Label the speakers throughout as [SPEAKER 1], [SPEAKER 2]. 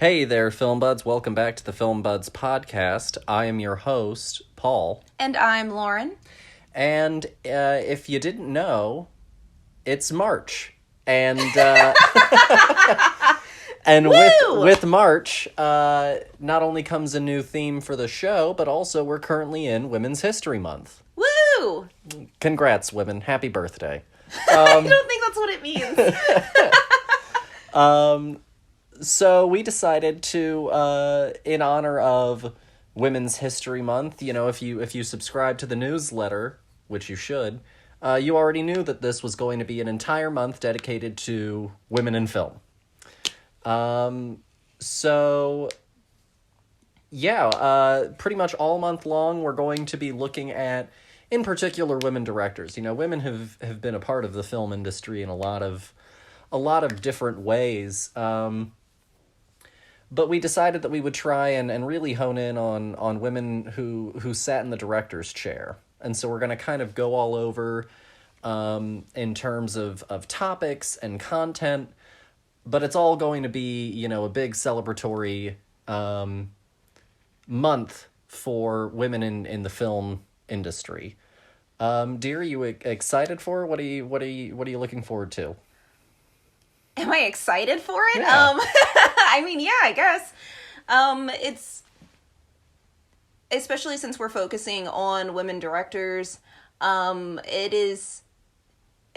[SPEAKER 1] Hey there, Film Buds. Welcome back to the Film Buds podcast. I am your host, Paul.
[SPEAKER 2] And I'm Lauren.
[SPEAKER 1] And if you didn't know, it's March. And and with March, not only comes a new theme for the show, but also we're currently in Women's History Month.
[SPEAKER 2] Woo!
[SPEAKER 1] Congrats, women. Happy birthday.
[SPEAKER 2] I don't think that's what it means.
[SPEAKER 1] So we decided to, in honor of Women's History Month, you know, if you subscribe to the newsletter, which you should, you already knew that this was going to be an entire month dedicated to women in film. Pretty much all month long, we're going to be looking at, in particular, women directors. You know, women have been a part of the film industry in a lot of different ways. But we decided that we would try and really hone in on women who sat in the director's chair. And so we're going to kind of go all over in terms of topics and content, but it's all going to be, you know, a big celebratory month for women in the film industry. Dear, are you excited for it? What are you looking forward to?
[SPEAKER 2] Am I excited for it?
[SPEAKER 1] Yeah.
[SPEAKER 2] I mean, yeah, I guess. It's especially since we're focusing on women directors. It's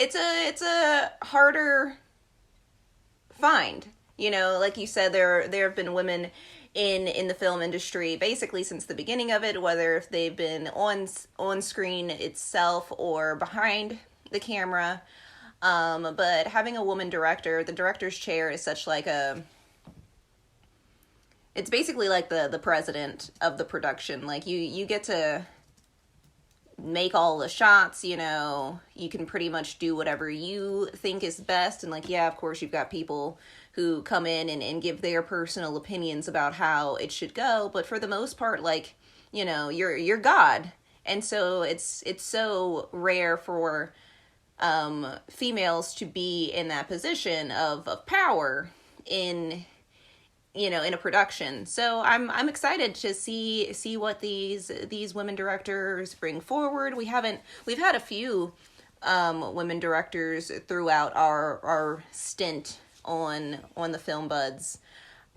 [SPEAKER 2] a harder find. You know, like you said, there have been women in the film industry basically since the beginning of it, whether if they've been on screen itself or behind the camera. But having a woman director, the director's chair is such like it's basically like the president of the production. Like you get to make all the shots, you know, you can pretty much do whatever you think is best. And like, yeah, of course you've got people who come in and give their personal opinions about how it should go. But for the most part, like, you know, you're God. And so it's so rare for females to be in that position of power in, you know, in a production. So I'm excited to see what these women directors bring forward. We've had a few women directors throughout our stint on the Film Buds.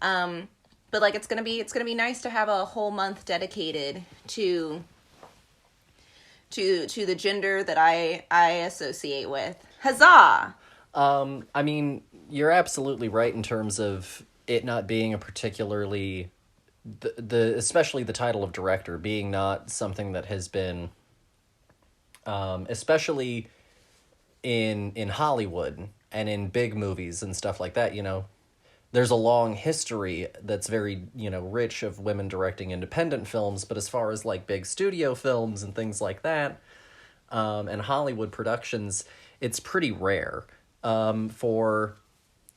[SPEAKER 2] But like it's gonna be nice to have a whole month dedicated to the gender that I associate with. Huzzah!
[SPEAKER 1] I mean, you're absolutely right in terms of it not being a particularly especially the title of director being not something that has been especially in Hollywood and in big movies and stuff like that, you know. There's a long history that's very, you know, rich of women directing independent films, but as far as like big studio films and things like that, and Hollywood productions, it's pretty rare. For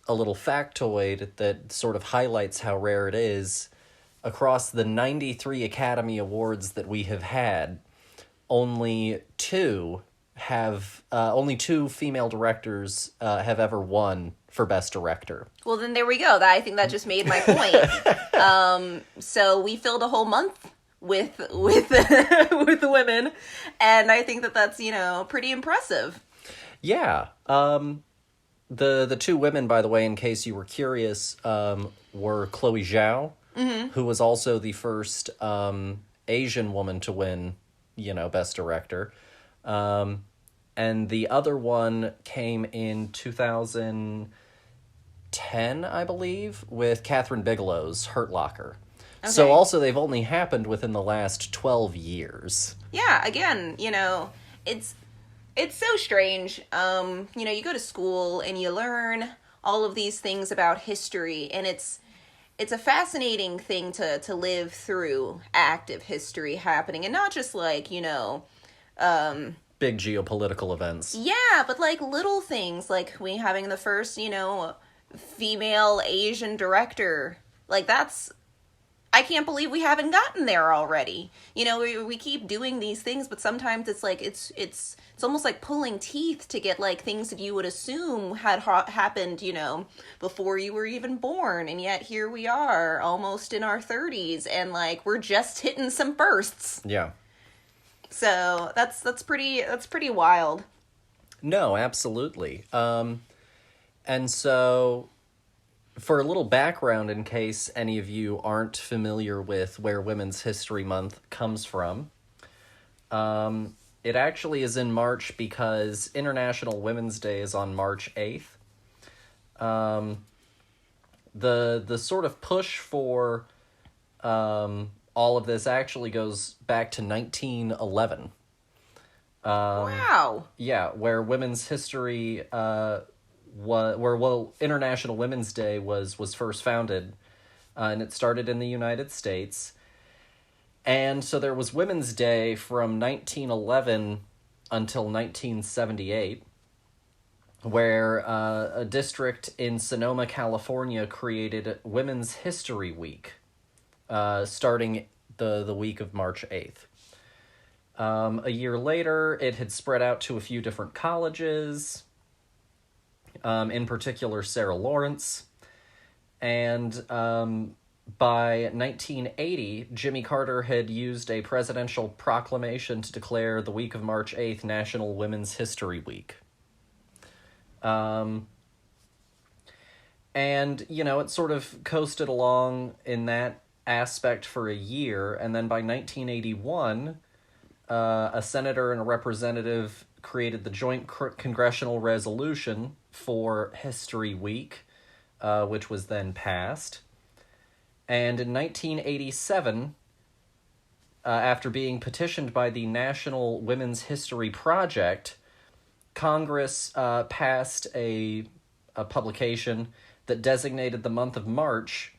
[SPEAKER 1] a little factoid that sort of highlights how rare it is, across the 93 Academy Awards that we have had, only two female directors have ever won for Best Director.
[SPEAKER 2] Well, then there we go. I think that just made my point. So we filled a whole month with the women, and I think that's, you know, pretty impressive.
[SPEAKER 1] Yeah. The two women, by the way, in case you were curious, were Chloe Zhao, who was also the first Asian woman to win, you know, Best Director. And the other one came in 2010, I believe, with Catherine Bigelow's Hurt Locker. Okay. So also they've only happened within the last 12 years. Yeah,
[SPEAKER 2] again, you know, it's so strange. You know, you go to school and you learn all of these things about history, and it's a fascinating thing to live through active history happening, and not just like, you know,
[SPEAKER 1] big geopolitical events.
[SPEAKER 2] Yeah, but like little things, like we having the first, you know, female Asian director. Like that's I can't believe we haven't gotten there already. You know, we keep doing these things, but sometimes it's like it's almost like pulling teeth to get like things that you would assume had happened, you know, before you were even born, and yet here we are, almost in our 30s, and like we're just hitting some bursts.
[SPEAKER 1] Yeah.
[SPEAKER 2] So that's pretty wild.
[SPEAKER 1] No, absolutely. And so, for a little background, in case any of you aren't familiar with where Women's History Month comes from, it actually is in March because International Women's Day is on March 8th. The sort of push for all of this actually goes back to 1911.
[SPEAKER 2] Wow.
[SPEAKER 1] Yeah, where women's history... International Women's Day was first founded, and it started in the United States. And so there was Women's Day from 1911 until 1978, where a district in Sonoma, California created Women's History Week, starting the week of March 8th. A year later, it had spread out to a few different colleges, in particular Sarah Lawrence, and by 1980, Jimmy Carter had used a presidential proclamation to declare the week of March 8th National Women's History Week. And, you know, it sort of coasted along in that aspect for a year, and then by 1981, a senator and a representative created the Joint Congressional Resolution for History Week, which was then passed. And in 1987, after being petitioned by the National Women's History Project, Congress passed a publication that designated the month of March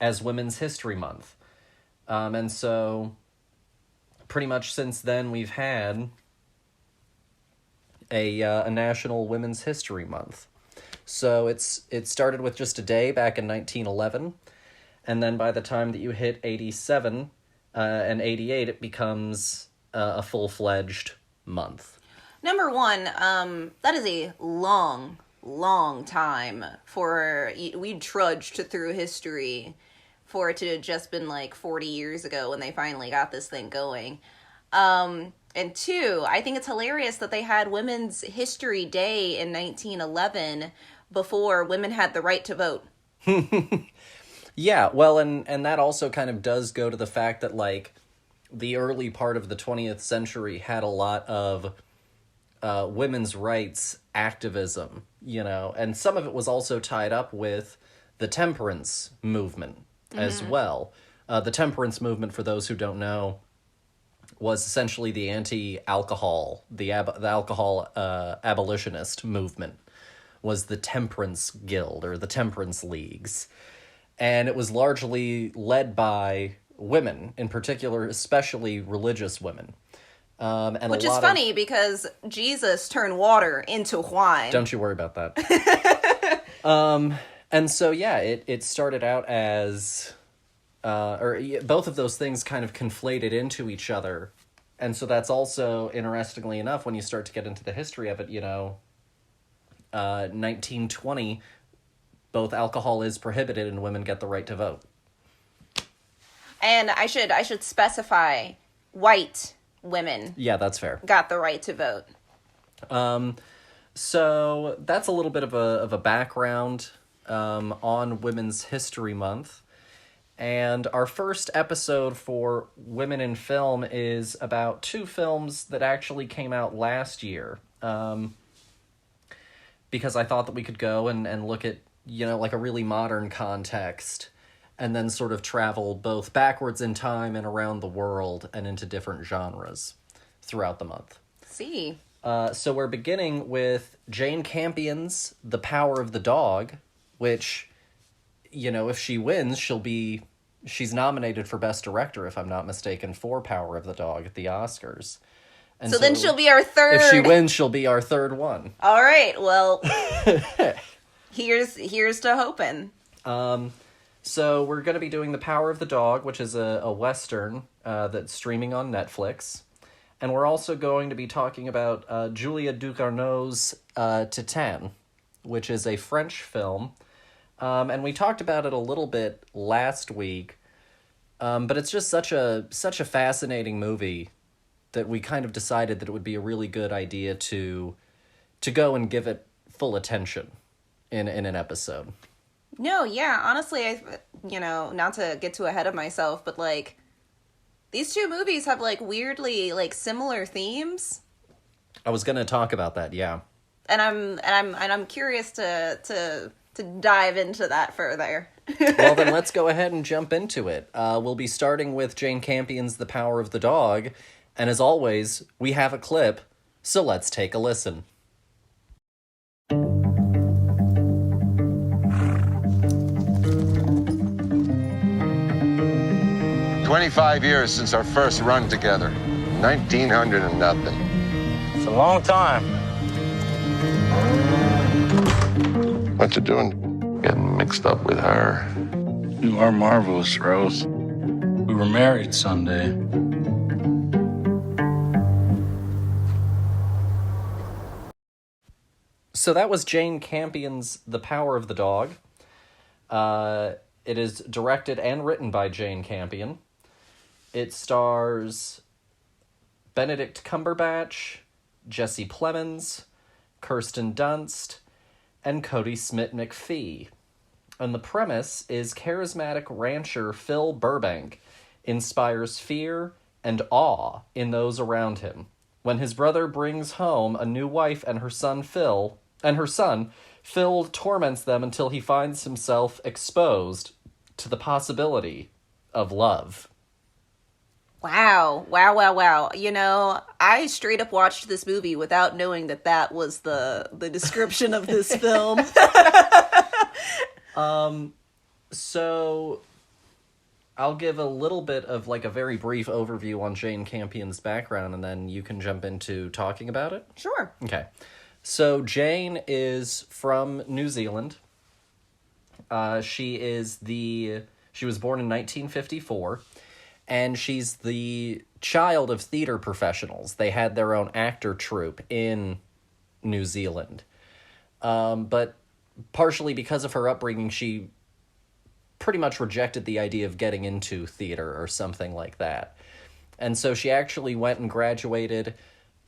[SPEAKER 1] as Women's History Month. And so, pretty much since then, we've had a National Women's History Month. So it started with just a day back in 1911, and then by the time that you hit 87 and 88, it becomes a full-fledged month.
[SPEAKER 2] Number one, that is a long time for... We trudged through history for it to have just been like 40 years ago when they finally got this thing going. And two, I think it's hilarious that they had Women's History Day in 1911 before women had the right to vote.
[SPEAKER 1] Yeah, well, and that also kind of does go to the fact that, like, the early part of the 20th century had a lot of women's rights activism, you know, and some of it was also tied up with the temperance movement as well. The temperance movement, for those who don't know, was essentially the anti-alcohol, the alcohol abolitionist movement, was the Temperance Guild, or the Temperance Leagues. And it was largely led by women, in particular, especially religious women.
[SPEAKER 2] Which is funny, because Jesus turned water into wine.
[SPEAKER 1] Don't you worry about that. And so, yeah, it started out as... both of those things kind of conflated into each other. And so that's also, interestingly enough, when you start to get into the history of it, you know, 1920, both alcohol is prohibited and women get the right to vote.
[SPEAKER 2] And I should specify, white women.
[SPEAKER 1] Yeah, that's fair.
[SPEAKER 2] Got the right to vote.
[SPEAKER 1] So that's a little bit of a background on Women's History Month. And our first episode for Women in Film is about two films that actually came out last year. Because I thought that we could go and look at, you know, like a really modern context, and then sort of travel both backwards in time and around the world and into different genres throughout the month.
[SPEAKER 2] See.
[SPEAKER 1] So we're beginning with Jane Campion's The Power of the Dog, which, you know, if she wins, she's nominated for Best Director, if I'm not mistaken, for Power of the Dog at the Oscars. And
[SPEAKER 2] so then she'll be our third.
[SPEAKER 1] If she wins, she'll be our third one.
[SPEAKER 2] All right, well, here's to hoping.
[SPEAKER 1] So we're going to be doing The Power of the Dog, which is a Western that's streaming on Netflix. And we're also going to be talking about Julia Ducournau's Titane, which is a French film. And we talked about it a little bit last week, but it's just such a fascinating movie that we kind of decided that it would be a really good idea to go and give it full attention in an episode.
[SPEAKER 2] No, yeah, honestly, not to get too ahead of myself, but like these two movies have like weirdly like similar themes.
[SPEAKER 1] I was going to talk about that, yeah.
[SPEAKER 2] And I'm curious to dive into that further.
[SPEAKER 1] Well, then let's go ahead and jump into it. We'll be starting with Jane Campion's The Power of the Dog, and as always, we have a clip, so let's take a listen.
[SPEAKER 3] 25 years since our first run together. 1900 and nothing.
[SPEAKER 4] It's a long time.
[SPEAKER 3] What you doing? Getting mixed up with her.
[SPEAKER 4] You are marvelous, Rose. We were married Sunday.
[SPEAKER 1] So that was Jane Campion's The Power of the Dog. It is directed and written by Jane Campion. It stars Benedict Cumberbatch, Jesse Plemons, Kirsten Dunst, and Cody Smith-McPhee. And the premise is charismatic rancher Phil Burbank inspires fear and awe in those around him. When his brother brings home a new wife and her son Phil torments them until he finds himself exposed to the possibility of love.
[SPEAKER 2] Wow. I straight up watched this movie without knowing that was the description of this film.
[SPEAKER 1] So I'll give a little bit of like a very brief overview on Jane Campion's background, and then you can jump into talking about it.
[SPEAKER 2] Sure.
[SPEAKER 1] Okay. So Jane is from New Zealand. She was born in 1954. And she's the child of theater professionals. They had their own actor troupe in New Zealand. But partially because of her upbringing, she pretty much rejected the idea of getting into theater or something like that. And so she actually went and graduated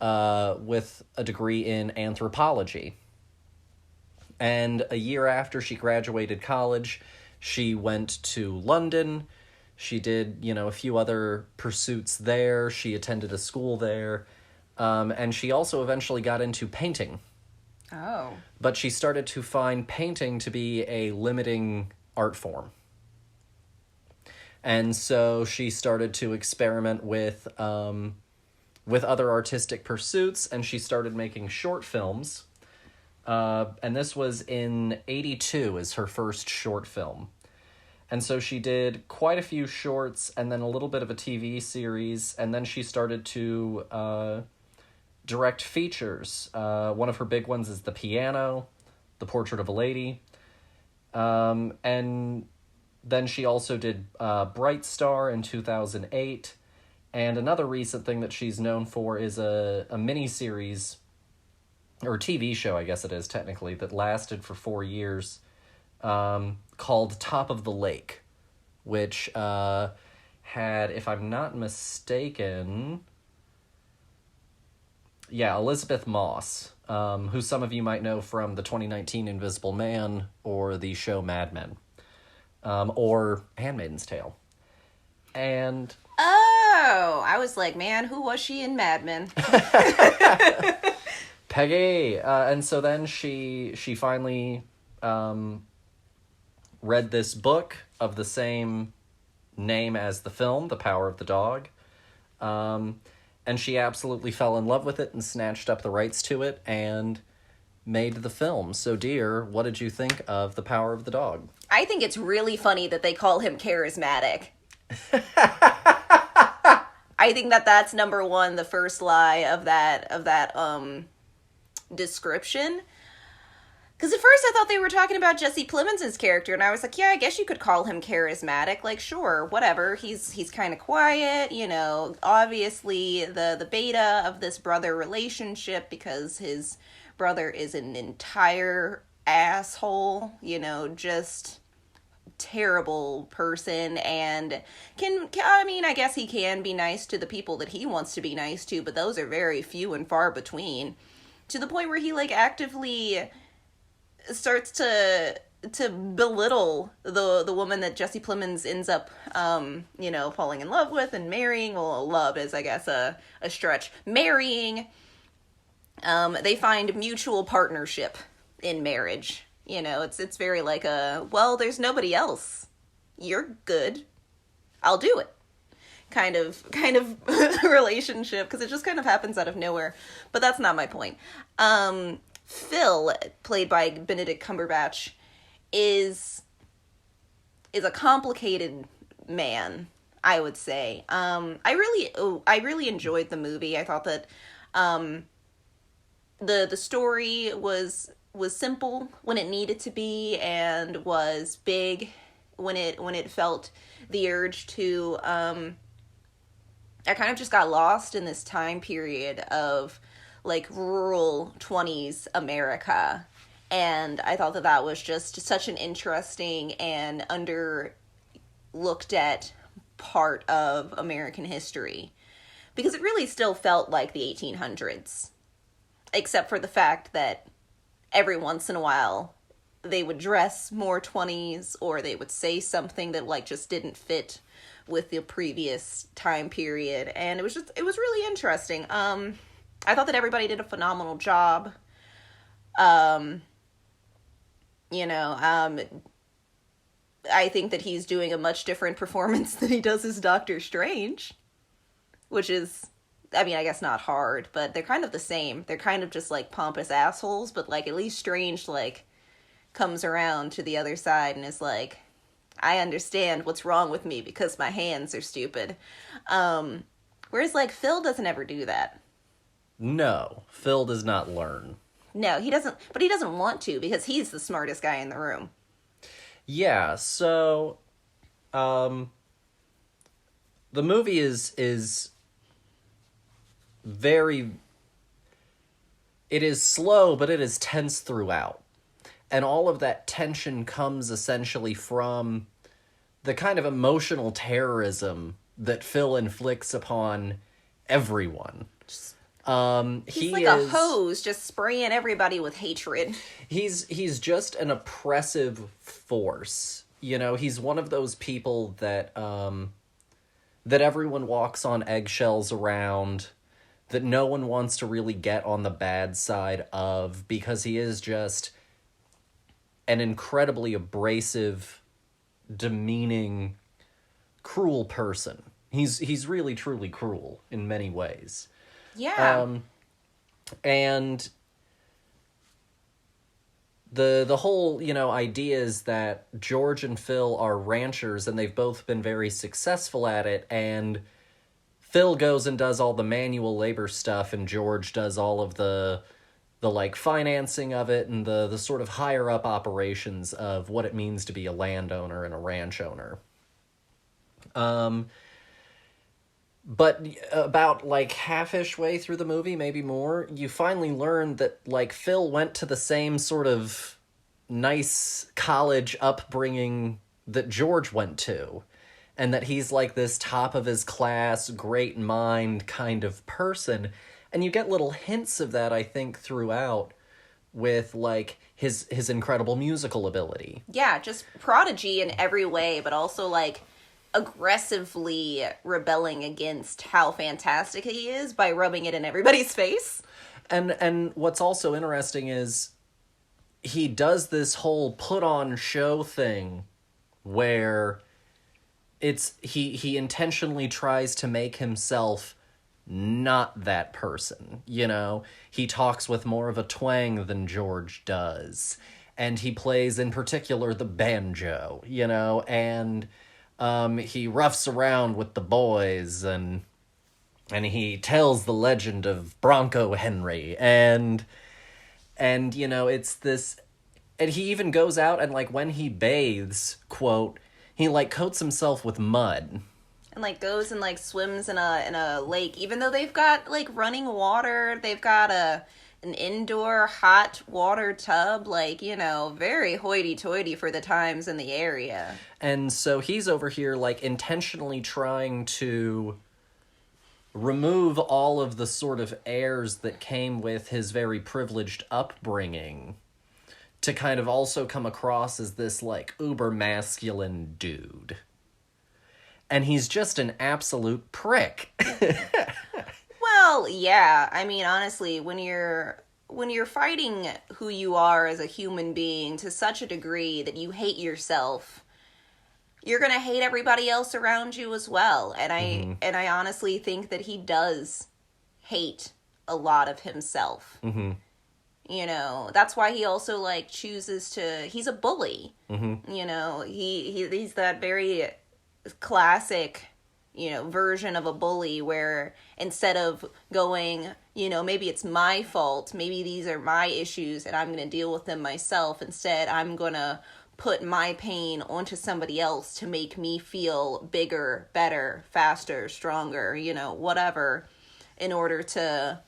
[SPEAKER 1] with a degree in anthropology. And a year after she graduated college, she went to London. She did, a few other pursuits there. She attended a school there. And she also eventually got into painting.
[SPEAKER 2] Oh.
[SPEAKER 1] But she started to find painting to be a limiting art form. And so she started to experiment with other artistic pursuits, and she started making short films. And this was in 1982 as her first short film. And so she did quite a few shorts and then a little bit of a TV series, and then she started to direct features. One of her big ones is The Piano, The Portrait of a Lady. And then she also did Bright Star in 2008. And another recent thing that she's known for is a mini-series, or TV show, I guess it is technically, that lasted for 4 years, called Top of the Lake, which had, if I'm not mistaken, Elizabeth Moss, who some of you might know from the 2019 Invisible Man or the show Mad Men, or Handmaid's Tale. And...
[SPEAKER 2] Oh, I was like, man, who was she in Mad Men?
[SPEAKER 1] Peggy! And so then she finally... read this book of the same name as the film, The Power of the Dog. And she absolutely fell in love with it and snatched up the rights to it and made the film. So, dear, what did you think of The Power of the Dog?
[SPEAKER 2] I think it's really funny that they call him charismatic. I think that's number one, the first lie of that description. Because at first I thought they were talking about Jesse Plemons' character, and I was like, yeah, I guess you could call him charismatic. Like, sure, whatever. He's kind of quiet, you know. Obviously, the beta of this brother relationship, because his brother is an entire asshole, you know, just terrible person, and I mean, I guess he can be nice to the people that he wants to be nice to, but those are very few and far between. To the point where he, like, actively starts to belittle the woman that Jesse Plemons ends up, you know, falling in love with and marrying. Well, love is, I guess, a stretch. Marrying. They find mutual partnership in marriage. You know, it's very like well, there's nobody else. You're good. I'll do it. Kind of relationship, because it just kind of happens out of nowhere. But that's not my point. Phil, played by Benedict Cumberbatch, is a complicated man, I would say. I really enjoyed the movie. I thought that the story was simple when it needed to be, and was big when it felt the urge to. I kind of just got lost in this time period of, like, rural 20s America, and I thought that was just such an interesting and underlooked at part of American history, because it really still felt like the 1800s, except for the fact that every once in a while they would dress more 20s, or they would say something that, like, just didn't fit with the previous time period, and it was really interesting. I thought that everybody did a phenomenal job. You know, I think that he's doing a much different performance than he does as Doctor Strange, which is, I mean, I guess not hard, but they're kind of the same. They're kind of just, like, pompous assholes, but, like, at least Strange, like, comes around to the other side and is like, I understand what's wrong with me because my hands are stupid. Whereas, like, Phil doesn't ever do that.
[SPEAKER 1] No, Phil does not learn.
[SPEAKER 2] No, he doesn't, but he doesn't want to, because he's the smartest guy in the room.
[SPEAKER 1] Yeah, so, the movie is very, it is slow, but it is tense throughout. And all of that tension comes essentially from the kind of emotional terrorism that Phil inflicts upon everyone.
[SPEAKER 2] He's like a hose, just spraying everybody with hatred.
[SPEAKER 1] He's just an oppressive force. You know, he's one of those people that that everyone walks on eggshells around, that no one wants to really get on the bad side of, because he is just an incredibly abrasive, demeaning, cruel person. He's really, truly cruel in many ways.
[SPEAKER 2] Yeah.
[SPEAKER 1] And the whole, you know, idea is that George and Phil are ranchers, and they've both been very successful at it, and Phil goes and does all the manual labor stuff, and George does all of the like financing of it, and the sort of higher up operations of what it means to be a landowner and a ranch owner. But about, like, half-ish way through the movie, maybe more, you finally learn that, like, Phil went to the same sort of nice college upbringing that George went to, and that he's, like, this top-of-his-class, great mind kind of person. And you get little hints of that, I think, throughout, with, like, his incredible musical ability.
[SPEAKER 2] Yeah, just prodigy in every way, but also, like, aggressively rebelling against how fantastic he is by rubbing it in everybody's face.
[SPEAKER 1] And what's also interesting is he does this whole put-on show thing where he intentionally tries to make himself not that person, you know? He talks with more of a twang than George does, and he plays, in particular, the banjo, you know? And he roughs around with the boys, and he tells the legend of Bronco Henry, and you know, it's this And he even goes out and, like, when he bathes, quote, he, like, coats himself with mud.
[SPEAKER 2] And, like, goes and, like, swims in a lake. Even though they've got, like, running water, they've got an indoor hot water tub, like, you know, very hoity-toity for the times in the area.
[SPEAKER 1] And so he's over here, like, intentionally trying to remove all of the sort of airs that came with his very privileged upbringing to kind of also come across as this, like, uber-masculine dude. And he's just an absolute prick.
[SPEAKER 2] Well, yeah. I mean, honestly, when you're fighting who you are as a human being to such a degree that you hate yourself, you're going to hate everybody else around you as well. And I honestly think that he does hate a lot of himself.
[SPEAKER 1] Mm-hmm.
[SPEAKER 2] You know, that's why he also, like, chooses to, he's a bully.
[SPEAKER 1] Mm-hmm.
[SPEAKER 2] You know, he's that very classic, you know, version of a bully where instead of going, you know, maybe it's my fault, maybe these are my issues and I'm going to deal with them myself, instead I'm going to put my pain onto somebody else to make me feel bigger, better, faster, stronger, you know, whatever, in order to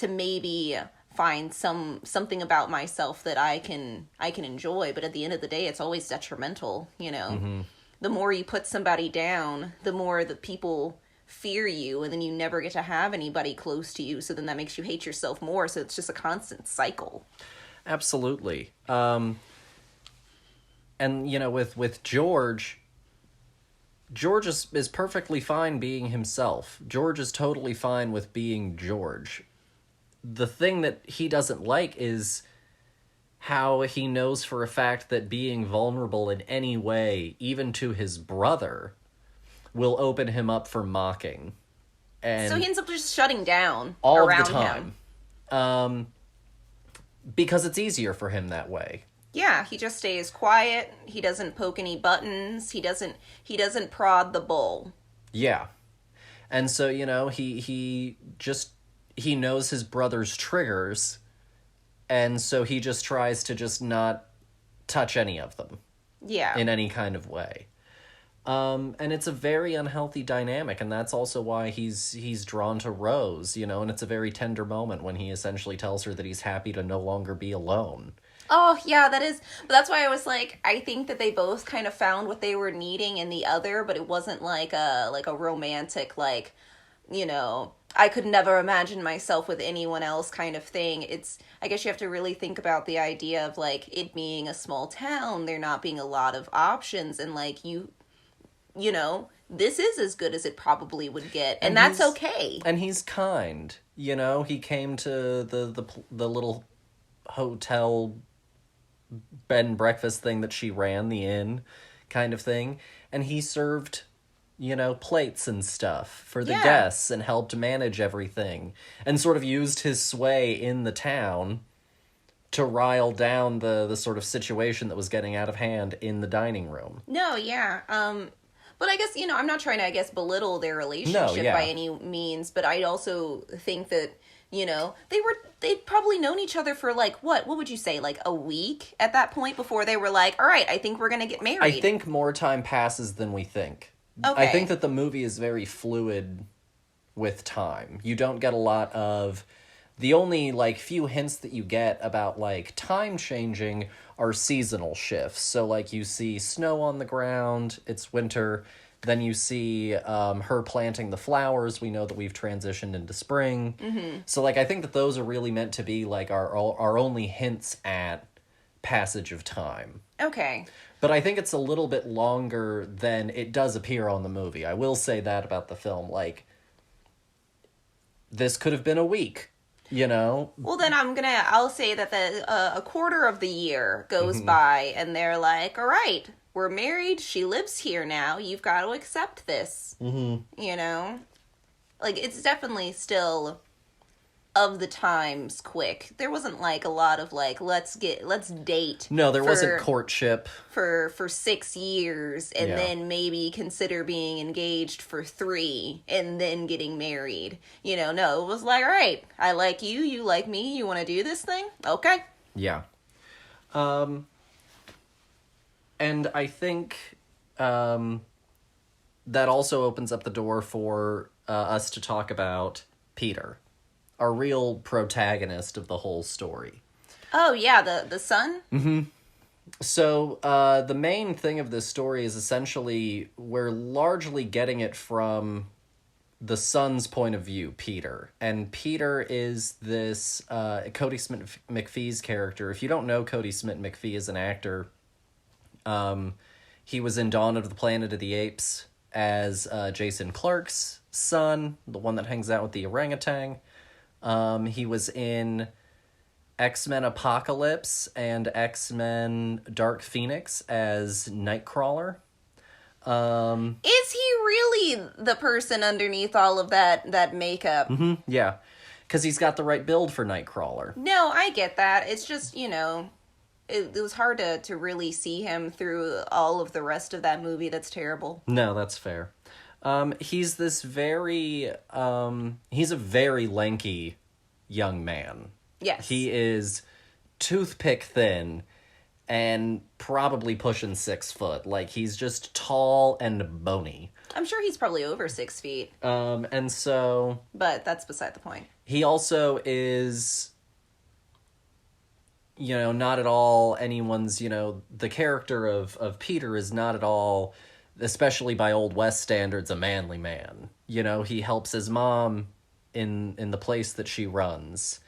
[SPEAKER 2] maybe find something about myself that I can enjoy. But at the end of the day, it's always detrimental, you know. Mm-hmm. The more you put somebody down, the more the people fear you, and then you never get to have anybody close to you, so then that makes you hate yourself more, so it's just a constant cycle.
[SPEAKER 1] Absolutely. And, you know, with George is perfectly fine being himself. George is totally fine with being George. The thing that he doesn't like is how he knows for a fact that being vulnerable in any way, even to his brother, will open him up for mocking. And
[SPEAKER 2] so he ends up just shutting down
[SPEAKER 1] all
[SPEAKER 2] around
[SPEAKER 1] of the time. Because it's easier for him that way.
[SPEAKER 2] Yeah, he just stays quiet. He doesn't poke any buttons. He doesn't prod the bull.
[SPEAKER 1] Yeah. And so, you know, he knows his brother's triggers, and so he just tries to just not touch any of them.
[SPEAKER 2] Yeah.
[SPEAKER 1] In any kind of way. And it's a very unhealthy dynamic, and that's also why he's drawn to Rose, you know, and it's a very tender moment when he essentially tells her that he's happy to no longer be alone.
[SPEAKER 2] Oh, yeah, that is, but that's why I was like, I think that they both kind of found what they were needing in the other, but it wasn't like a romantic, like, you know, I could never imagine myself with anyone else kind of thing. It's, I guess you have to really think about the idea of, like, it being a small town, there not being a lot of options, and, like, you know, this is as good as it probably would get, and that's okay.
[SPEAKER 1] And he's kind, you know, he came to the little hotel bed and breakfast thing that she ran, the inn kind of thing, and he served, you know, plates and stuff for the guests and helped manage everything and sort of used his sway in the town to rile down the sort of situation that was getting out of hand in the dining room.
[SPEAKER 2] No, yeah. But I guess, you know, I'm not trying to, I guess, belittle their relationship by any means, but I also think that, you know, they'd probably known each other for, like, what would you say, like, a week at that point before they were like, all right, I think we're going to get married.
[SPEAKER 1] I think more time passes than we think. Okay. I think that the movie is very fluid with time. You don't get a lot of... The only, like, few hints that you get about, like, time changing are seasonal shifts. So, like, you see snow on the ground, it's winter, then you see her planting the flowers, we know that we've transitioned into spring. Mm-hmm. So, like, I think that those are really meant to be, like, our only hints at passage of time.
[SPEAKER 2] Okay.
[SPEAKER 1] But I think it's a little bit longer than it does appear on the movie. I will say that about the film. Like, this could have been a week. You know?
[SPEAKER 2] Well, then I'll say that a quarter of the year goes by and they're like, all right, we're married. She lives here now. You've got to accept this. Mm-hmm. You know? Like, it's definitely still of the times quick. There wasn't, like, a lot of, like, let's date.
[SPEAKER 1] No, there wasn't courtship.
[SPEAKER 2] For 6 years and then maybe consider being engaged for 3 and then getting married. You know, no, it was like, all right, I like you, you like me, you want to do this thing? Okay.
[SPEAKER 1] Yeah. And I think that also opens up the door for us to talk about Peter, our real protagonist of the whole story.
[SPEAKER 2] Oh, yeah, the son?
[SPEAKER 1] Mm-hmm. So, the main thing of this story is essentially we're largely getting it from the son's point of view, Peter. And Peter is this Cody Smith-McPhee's character. If you don't know Cody Smith-McPhee as an actor, he was in Dawn of the Planet of the Apes as Jason Clarke's son, the one that hangs out with the orangutan. He was in X-Men Apocalypse and X-Men Dark Phoenix as Nightcrawler.
[SPEAKER 2] Is he really the person underneath all of that makeup?
[SPEAKER 1] Mm-hmm, yeah, because he's got the right build for Nightcrawler.
[SPEAKER 2] No, I get that. It's just, it was hard to really see him through all of the rest of that movie. That's terrible.
[SPEAKER 1] No, that's fair. He's this very, he's a very lanky young man.
[SPEAKER 2] Yes.
[SPEAKER 1] He is toothpick thin and probably pushing 6 foot. Like, he's just tall and bony.
[SPEAKER 2] I'm sure he's probably over 6 feet.
[SPEAKER 1] And so...
[SPEAKER 2] But that's beside the point.
[SPEAKER 1] He also is, not at all anyone's, the character of Peter is not at all, especially by Old West standards, a manly man. He helps his mom in the place that she runs.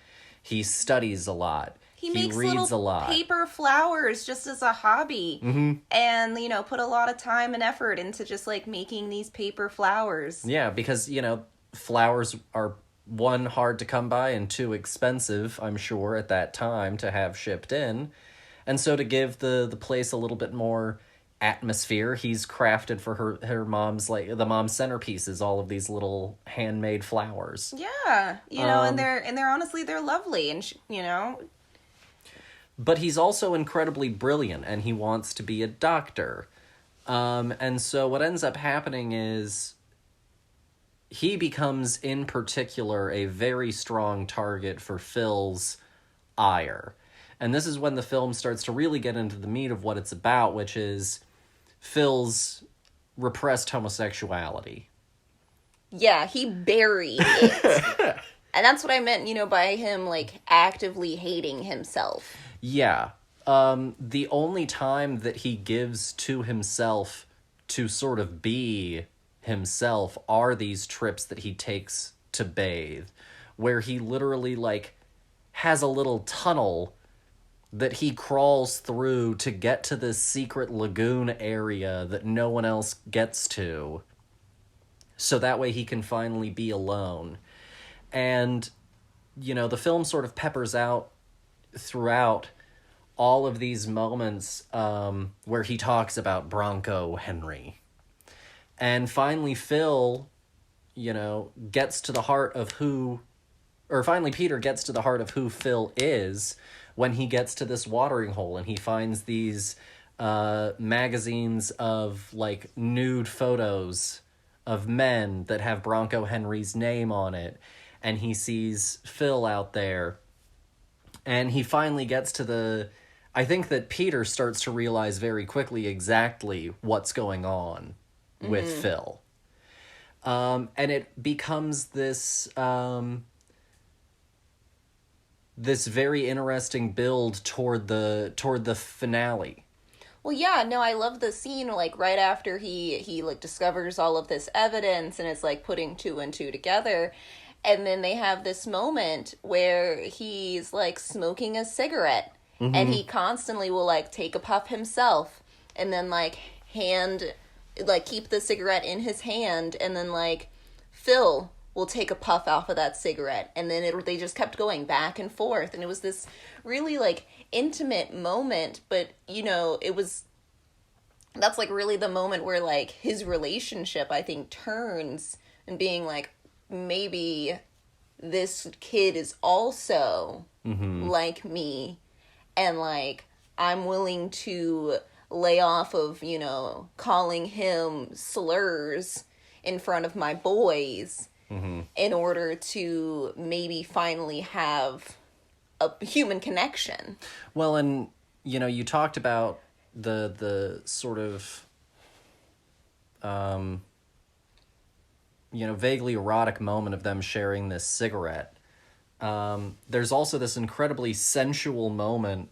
[SPEAKER 1] He studies a lot. He
[SPEAKER 2] makes
[SPEAKER 1] reads
[SPEAKER 2] little
[SPEAKER 1] a lot.
[SPEAKER 2] Paper flowers just as a hobby.
[SPEAKER 1] Mm-hmm.
[SPEAKER 2] And, put a lot of time and effort into just, making these paper flowers.
[SPEAKER 1] Yeah, because, flowers are, 1, hard to come by, and 2, expensive, I'm sure, at that time to have shipped in. And so to give the place a little bit more atmosphere, he's crafted for her mom's, the mom's centerpieces, all of these little handmade flowers.
[SPEAKER 2] Yeah, and they're honestly, they're lovely, and
[SPEAKER 1] But he's also incredibly brilliant, and he wants to be a doctor. And so what ends up happening is he becomes, in particular, a very strong target for Phil's ire. And this is when the film starts to really get into the meat of what it's about, which is Phil's repressed homosexuality.
[SPEAKER 2] Yeah, he buried it. And that's what I meant, by him, actively hating himself.
[SPEAKER 1] Yeah. The only time that he gives to himself to sort of be himself are these trips that he takes to bathe, where he literally, has a little tunnel that he crawls through to get to this secret lagoon area that no one else gets to, so that way he can finally be alone. And, the film sort of peppers out throughout all of these moments where he talks about Bronco Henry. And finally Phil, gets to the heart of Peter gets to the heart of who Phil is when he gets to this watering hole and he finds these magazines of, nude photos of men that have Bronco Henry's name on it. And he sees Phil out there. And he finally gets to I think that Peter starts to realize very quickly exactly what's going on with Phil. And it becomes this this very interesting build toward the finale.
[SPEAKER 2] Well, yeah, no, I love the scene, right after he discovers all of this evidence and is, putting 2 and 2 together. And then they have this moment where he's, smoking a cigarette. Mm-hmm. And he constantly will, take a puff himself. And then, keep the cigarette in his hand. And then, Phil will take a puff off of that cigarette. And then they just kept going back and forth. And it was this really, intimate moment. But, that's, really the moment where, his relationship, I think, turns and being, maybe this kid is also like me, and I'm willing to lay off of calling him slurs in front of my boys in order to maybe finally have a human connection.
[SPEAKER 1] Well, and you talked about the sort of, vaguely erotic moment of them sharing this cigarette. There's also this incredibly sensual moment.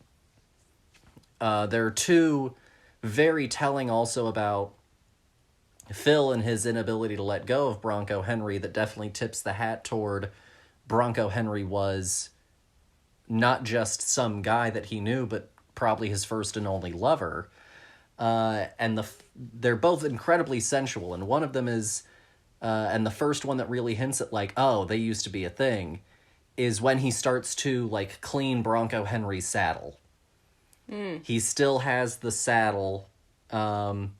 [SPEAKER 1] There are two very telling also about Phil and his inability to let go of Bronco Henry that definitely tips the hat toward Bronco Henry was not just some guy that he knew, but probably his first and only lover. And they're both incredibly sensual, and one of them is, and the first one that really hints at like, oh, they used to be a thing, is when he starts to like clean Bronco Henry's saddle. He still has the saddle, and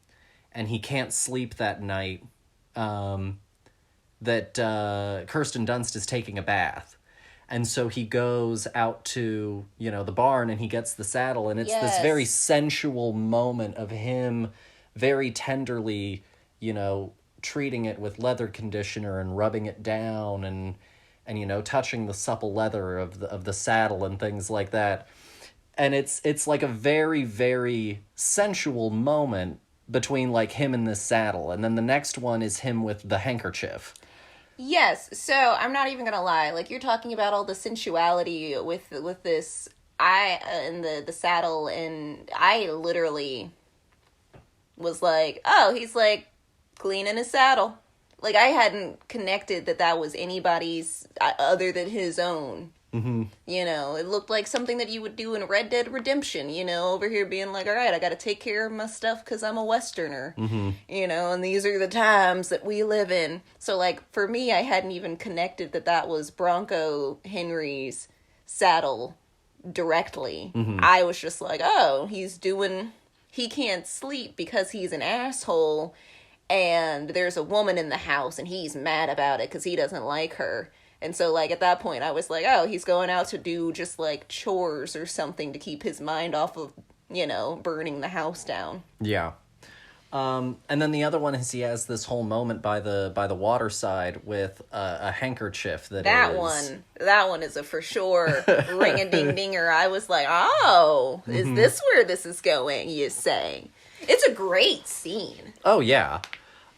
[SPEAKER 1] he can't sleep that night, that Kirsten Dunst is taking a bath. And so he goes out to, the barn, and he gets the saddle, and it's this very sensual moment of him very tenderly, treating it with leather conditioner and rubbing it down and touching the supple leather of the saddle and things like that. And it's like a very, very sensual moment between like him and this saddle. And then the next one is him with the handkerchief.
[SPEAKER 2] Yes, so I'm not even gonna lie. Like, you're talking about all the sensuality with this, and the saddle, and I literally was like, oh, he's like cleaning his saddle. Like, I hadn't connected that was anybody's other than his own. Mm-hmm. It looked like something that you would do in Red Dead Redemption, over here being like, all right, I gotta take care of my stuff because I'm a Westerner, and these are the times that we live in. So, like, for me, I hadn't even connected that was Bronco Henry's saddle directly. Mm-hmm. I was just like, oh, he can't sleep because he's an asshole, and there's a woman in the house, and he's mad about it because he doesn't like her. And so, like, at that point, I was like, oh, he's going out to do just, like, chores or something to keep his mind off of, burning the house down.
[SPEAKER 1] Yeah. And then the other one is he has this whole moment by the waterside with a handkerchief that
[SPEAKER 2] one is a for sure ring-a-ding-dinger. I was like, oh, is this where this is going, you say? It's a great scene.
[SPEAKER 1] Oh, yeah.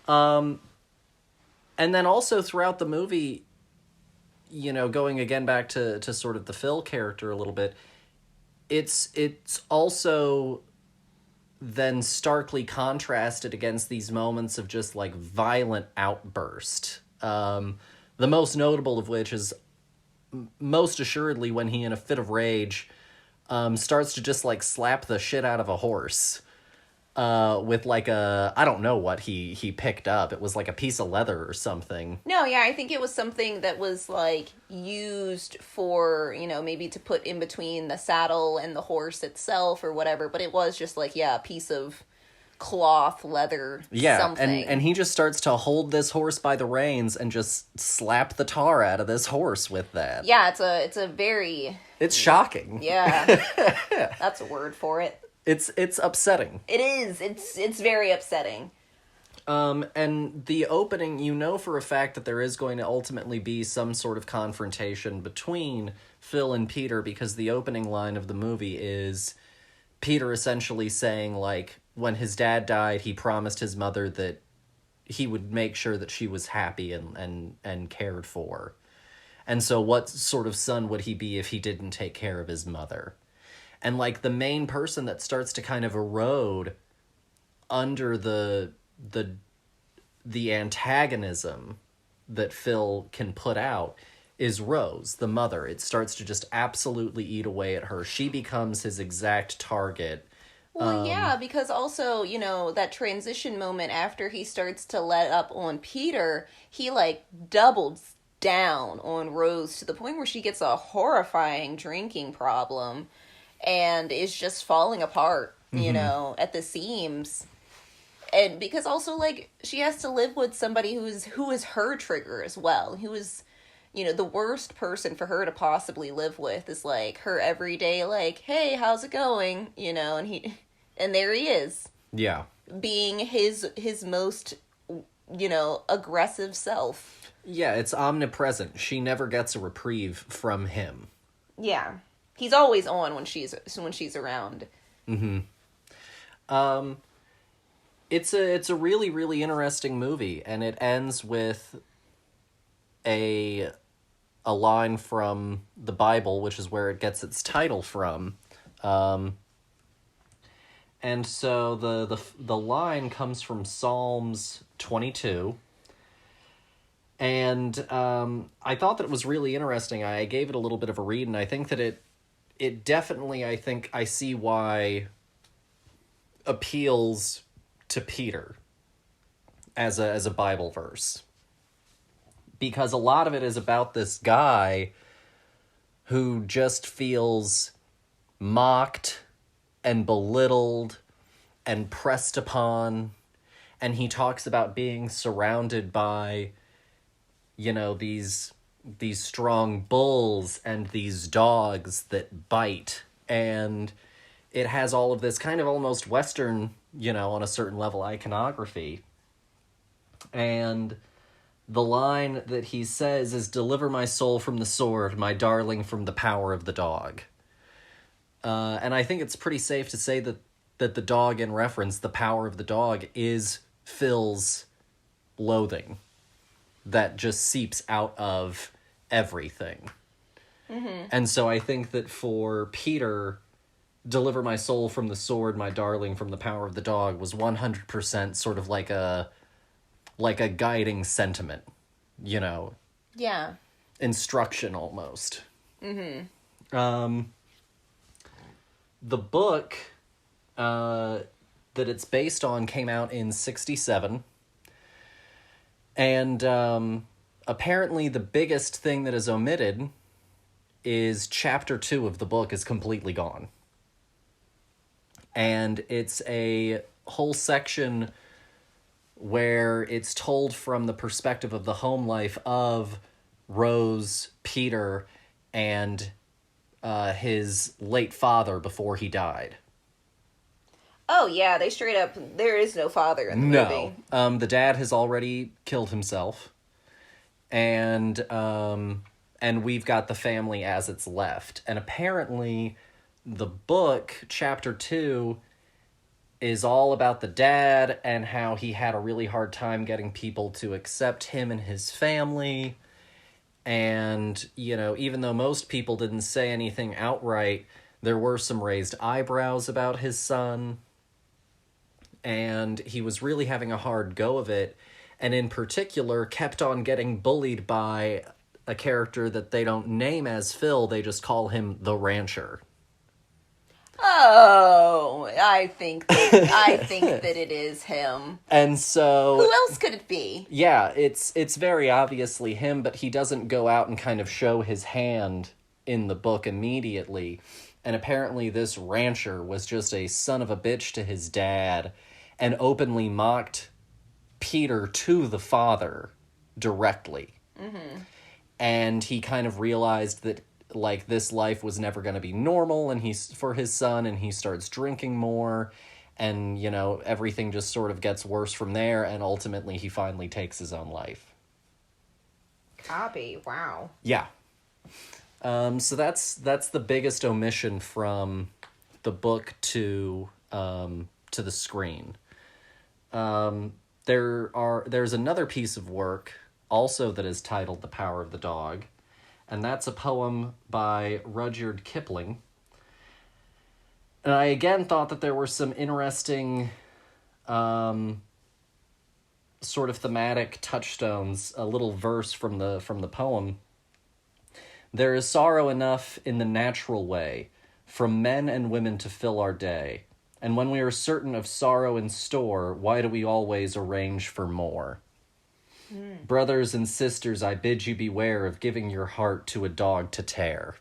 [SPEAKER 1] And then also throughout the movie, going again back to sort of the Phil character a little bit, it's also then starkly contrasted against these moments of just like violent outburst. The most notable of which is most assuredly when he, in a fit of rage, starts to just like slap the shit out of a horse. With like I don't know what he picked up. It was like a piece of leather or something.
[SPEAKER 2] No, yeah, I think it was something that was like used for, maybe to put in between the saddle and the horse itself or whatever, but it was just like, a piece of cloth, leather, something.
[SPEAKER 1] And he just starts to hold this horse by the reins and just slap the tar out of this horse with that.
[SPEAKER 2] Yeah, it's a very...
[SPEAKER 1] It's shocking.
[SPEAKER 2] Yeah. That's a word for it.
[SPEAKER 1] It's upsetting.
[SPEAKER 2] It is. It's very upsetting.
[SPEAKER 1] And the opening, for a fact that there is going to ultimately be some sort of confrontation between Phil and Peter, because the opening line of the movie is Peter essentially saying, like, when his dad died, he promised his mother that he would make sure that she was happy and cared for. And so what sort of son would he be if he didn't take care of his mother? And, like, the main person that starts to kind of erode under the antagonism that Phil can put out is Rose, the mother. It starts to just absolutely eat away at her. She becomes his exact target.
[SPEAKER 2] Well, yeah, because also, that transition moment after he starts to let up on Peter, he, like, doubles down on Rose to the point where she gets a horrifying drinking problem. And is just falling apart, at the seams. And because also, like, she has to live with somebody who is her trigger as well. Who is, the worst person for her to possibly live with is, like, her everyday, like, hey, how's it going? And there he is.
[SPEAKER 1] Yeah.
[SPEAKER 2] Being his most, aggressive self.
[SPEAKER 1] Yeah, it's omnipresent. She never gets a reprieve from him.
[SPEAKER 2] Yeah. He's always on when she's around.
[SPEAKER 1] It's a really, really interesting movie, and it ends with a line from the Bible, which is where it gets its title from. And so the line comes from Psalms 22. And I thought that it was really interesting. I gave it a little bit of a read, and I think that it definitely, I think I see why appeals to Peter as a Bible verse. Because a lot of it is about this guy who just feels mocked and belittled and pressed upon, and he talks about being surrounded by, you know, these strong bulls and these dogs that bite, and it has all of this kind of almost Western, you know, on a certain level, iconography. And the line that he says is, "Deliver my soul from the sword, my darling from the power of the dog." And I think it's pretty safe to say that the dog in reference, the power of the dog, is Phil's loathing that just seeps out of everything. Mm-hmm. And so I think that for Peter, "Deliver my soul from the sword, my darling from the power of the dog" was 100% sort of like a guiding sentiment, you know?
[SPEAKER 2] Yeah.
[SPEAKER 1] Instruction almost. Mm-hmm. The book that it's based on came out in 1967. And apparently the biggest thing that is omitted is chapter 2 of the book is completely gone. And it's a whole section where it's told from the perspective of the home life of Rose, Peter, and his late father before he died.
[SPEAKER 2] Oh, yeah, they straight up, there is no father in the movie.
[SPEAKER 1] The dad has already killed himself, and we've got the family as it's left. And apparently, the book, chapter 2, is all about the dad and how he had a really hard time getting people to accept him and his family. And, you know, even though most people didn't say anything outright, there were some raised eyebrows about his son. And he was really having a hard go of it. And in particular, kept on getting bullied by a character that they don't name as Phil. They just call him the Rancher.
[SPEAKER 2] Oh, I think that it is him.
[SPEAKER 1] And so,
[SPEAKER 2] who else could it be?
[SPEAKER 1] Yeah, it's very obviously him, but he doesn't go out and kind of show his hand in the book immediately. And apparently this rancher was just a son of a bitch to his dad and openly mocked Peter to the father directly. Mm-hmm. And he kind of realized that, like, this life was never going to be normal and for his son, and he starts drinking more, and, you know, everything just sort of gets worse from there, and ultimately he finally takes his own life.
[SPEAKER 2] Copy. Wow.
[SPEAKER 1] Yeah. So that's the biggest omission from the book to the screen. There's another piece of work also that is titled "The Power of the Dog," and that's a poem by Rudyard Kipling. And I again thought that there were some interesting sort of thematic touchstones. A little verse from the poem. "There is sorrow enough in the natural way, from men and women to fill our day. And when we are certain of sorrow in store, why do we always arrange for more? Brothers and sisters, I bid you beware of giving your heart to a dog to tear."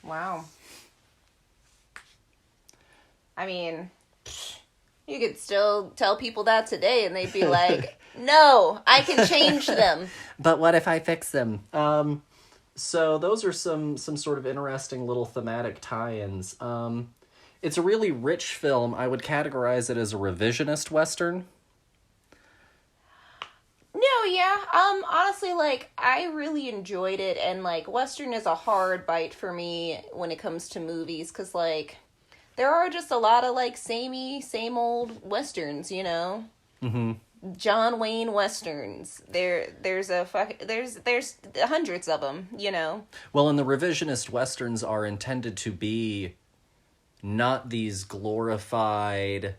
[SPEAKER 2] Wow. I mean, you could still tell people that today and they'd be like, no, I can change them.
[SPEAKER 1] But what if I fix them? So those are some sort of interesting little thematic tie-ins. It's a really rich film. I would categorize it as a revisionist Western.
[SPEAKER 2] No, yeah. Honestly, like, I really enjoyed it, and, like, Western is a hard bite for me when it comes to movies, because, like, there are just a lot of, like, same old Westerns, you know?
[SPEAKER 1] Mm-hmm.
[SPEAKER 2] John Wayne Westerns. There's hundreds of them, you know?
[SPEAKER 1] Well, and the revisionist Westerns are intended to be not these glorified,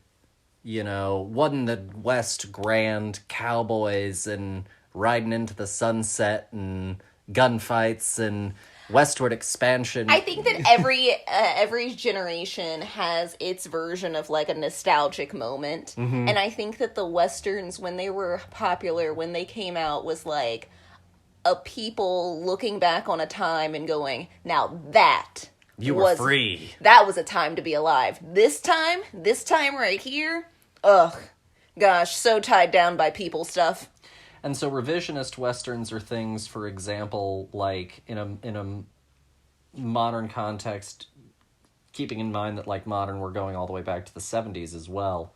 [SPEAKER 1] you know, what in the West grand cowboys and riding into the sunset and gunfights and westward expansion.
[SPEAKER 2] I think that every generation has its version of, like, a nostalgic moment.
[SPEAKER 1] Mm-hmm.
[SPEAKER 2] And I think that the Westerns, when they were popular, when they came out, was like a people looking back on a time and going, now that
[SPEAKER 1] You were free.
[SPEAKER 2] That was a time to be alive. This time right here, ugh, gosh, so tied down by people stuff.
[SPEAKER 1] And so revisionist Westerns are things, for example, like in a modern context, keeping in mind that, like, modern, we're going all the way back to the 70s as well.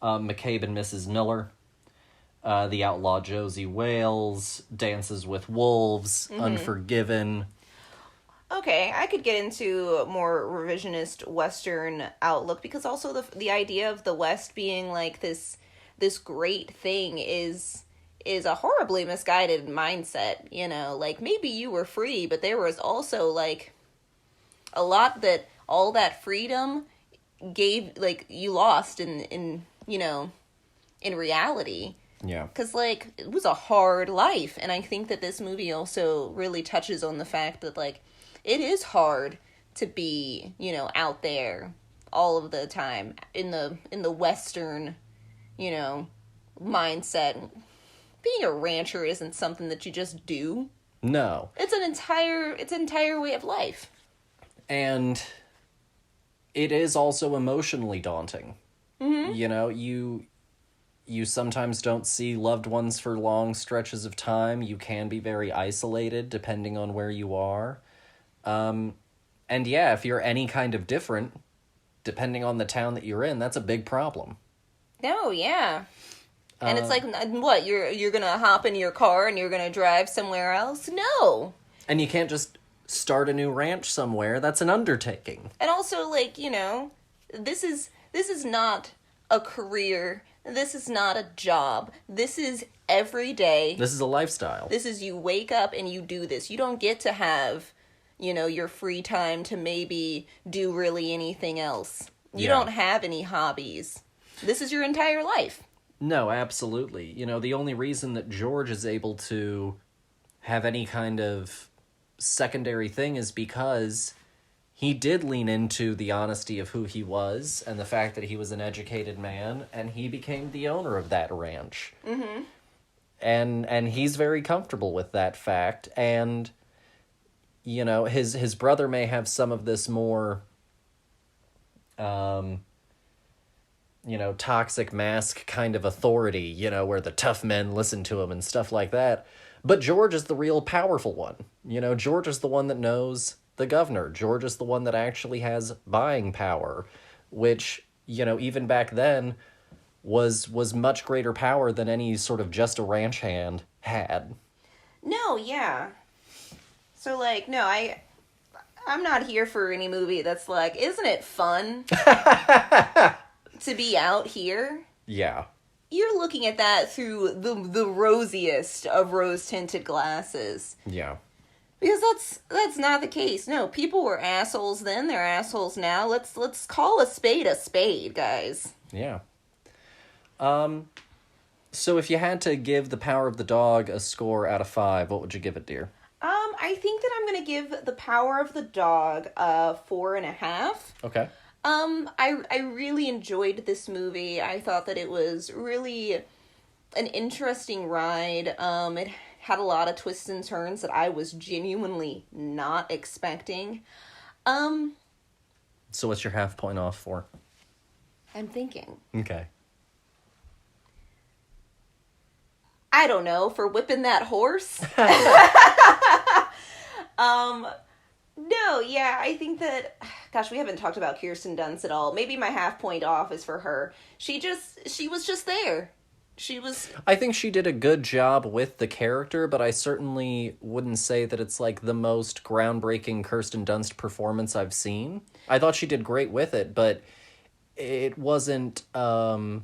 [SPEAKER 1] McCabe and Mrs. Miller, The Outlaw Josie Wales, Dances with Wolves, Unforgiven.
[SPEAKER 2] Okay, I could get into a more revisionist Western outlook, because also the idea of the West being, like, this great thing is a horribly misguided mindset, you know? Like, maybe you were free, but there was also, like, a lot that all that freedom gave, like, you lost in you know, in reality.
[SPEAKER 1] Yeah.
[SPEAKER 2] Because, like, it was a hard life, and I think that this movie also really touches on the fact that, like, it is hard to be, you know, out there all of the time in the Western, you know, mindset. Being a rancher isn't something that you just do.
[SPEAKER 1] No.
[SPEAKER 2] It's an entire way of life.
[SPEAKER 1] And it is also emotionally daunting. Mm-hmm. You know, you sometimes don't see loved ones for long stretches of time. You can be very isolated depending on where you are. And yeah, if you're any kind of different, depending on the town that you're in, that's a big problem.
[SPEAKER 2] No, yeah. And it's like, what, you're gonna hop in your car and you're gonna drive somewhere else? No.
[SPEAKER 1] And you can't just start a new ranch somewhere. That's an undertaking.
[SPEAKER 2] And also, like, you know, this is not a career. This is not a job. This is every day.
[SPEAKER 1] This is a lifestyle.
[SPEAKER 2] This is, you wake up and you do this. You don't get to have, you know, your free time to maybe do really anything else. You don't have any hobbies. This is your entire life.
[SPEAKER 1] No, absolutely. You know, the only reason that George is able to have any kind of secondary thing is because he did lean into the honesty of who he was and the fact that he was an educated man, and he became the owner of that ranch. Mm-hmm. And he's very comfortable with that fact. And, you know, his brother may have some of this more, you know, toxic mask kind of authority, you know, where the tough men listen to him and stuff like that. But George is the real powerful one. You know, George is the one that knows the governor. George is the one that actually has buying power, which, you know, even back then was much greater power than any sort of just a ranch hand had.
[SPEAKER 2] No, yeah. So, like, no, I'm not here for any movie that's like, isn't it fun to be out here?
[SPEAKER 1] Yeah.
[SPEAKER 2] You're looking at that through the rosiest of rose-tinted glasses.
[SPEAKER 1] Yeah.
[SPEAKER 2] Because that's not the case. No, people were assholes then, they're assholes now. Let's call a spade, guys.
[SPEAKER 1] Yeah. So if you had to give The Power of the Dog a score out of 5, what would you give it, dear?
[SPEAKER 2] I think that I'm gonna give The Power of the Dog a 4.5.
[SPEAKER 1] Okay.
[SPEAKER 2] I really enjoyed this movie. I thought that it was really an interesting ride. It had a lot of twists and turns that I was genuinely not expecting.
[SPEAKER 1] So what's your half point off for?
[SPEAKER 2] I'm thinking.
[SPEAKER 1] Okay.
[SPEAKER 2] I don't know, for whipping that horse. No, yeah, I think that, gosh, we haven't talked about Kirsten Dunst at all. Maybe my half point off is for her. She was just there. She was...
[SPEAKER 1] I think she did a good job with the character, but I certainly wouldn't say that it's like the most groundbreaking Kirsten Dunst performance I've seen. I thought she did great with it, but it wasn't like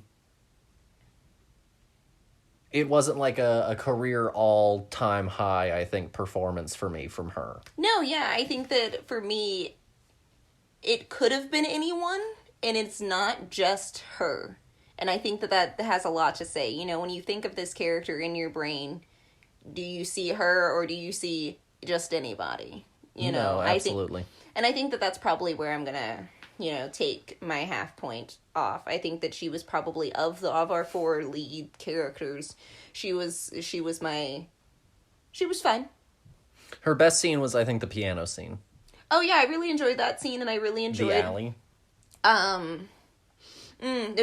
[SPEAKER 1] a career all-time high, I think, performance for me from her.
[SPEAKER 2] No, yeah, I think that for me, it could have been anyone, and it's not just her. And I think that has a lot to say. You know, when you think of this character in your brain, do you see her or do you see just anybody? You know,
[SPEAKER 1] no, absolutely.
[SPEAKER 2] I think that that's probably where I'm gonna, take my half point off. I think that she was probably of our four lead characters, she was fine.
[SPEAKER 1] Her best scene was, I think, the piano scene.
[SPEAKER 2] Oh yeah, I really enjoyed that scene, and I really enjoyed
[SPEAKER 1] the alley.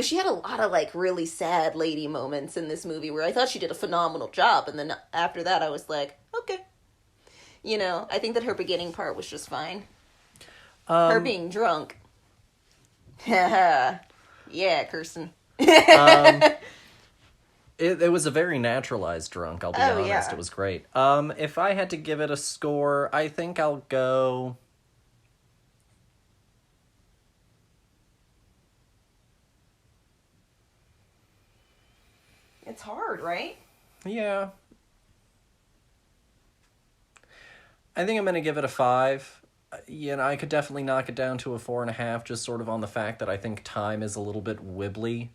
[SPEAKER 2] She had a lot of like really sad lady moments in this movie where I thought she did a phenomenal job, and then after that I was like, okay. I think that her beginning part was just fine. Her being drunk. Yeah, Kirsten.
[SPEAKER 1] It was a very naturalized drunk, I'll be honest. Yeah. It was great. If I had to give it a score, I think I'll go...
[SPEAKER 2] It's hard, right?
[SPEAKER 1] Yeah. I think I'm going to give it a 5. I could definitely knock it down to a 4.5, just sort of on the fact that I think time is a little bit wibbly.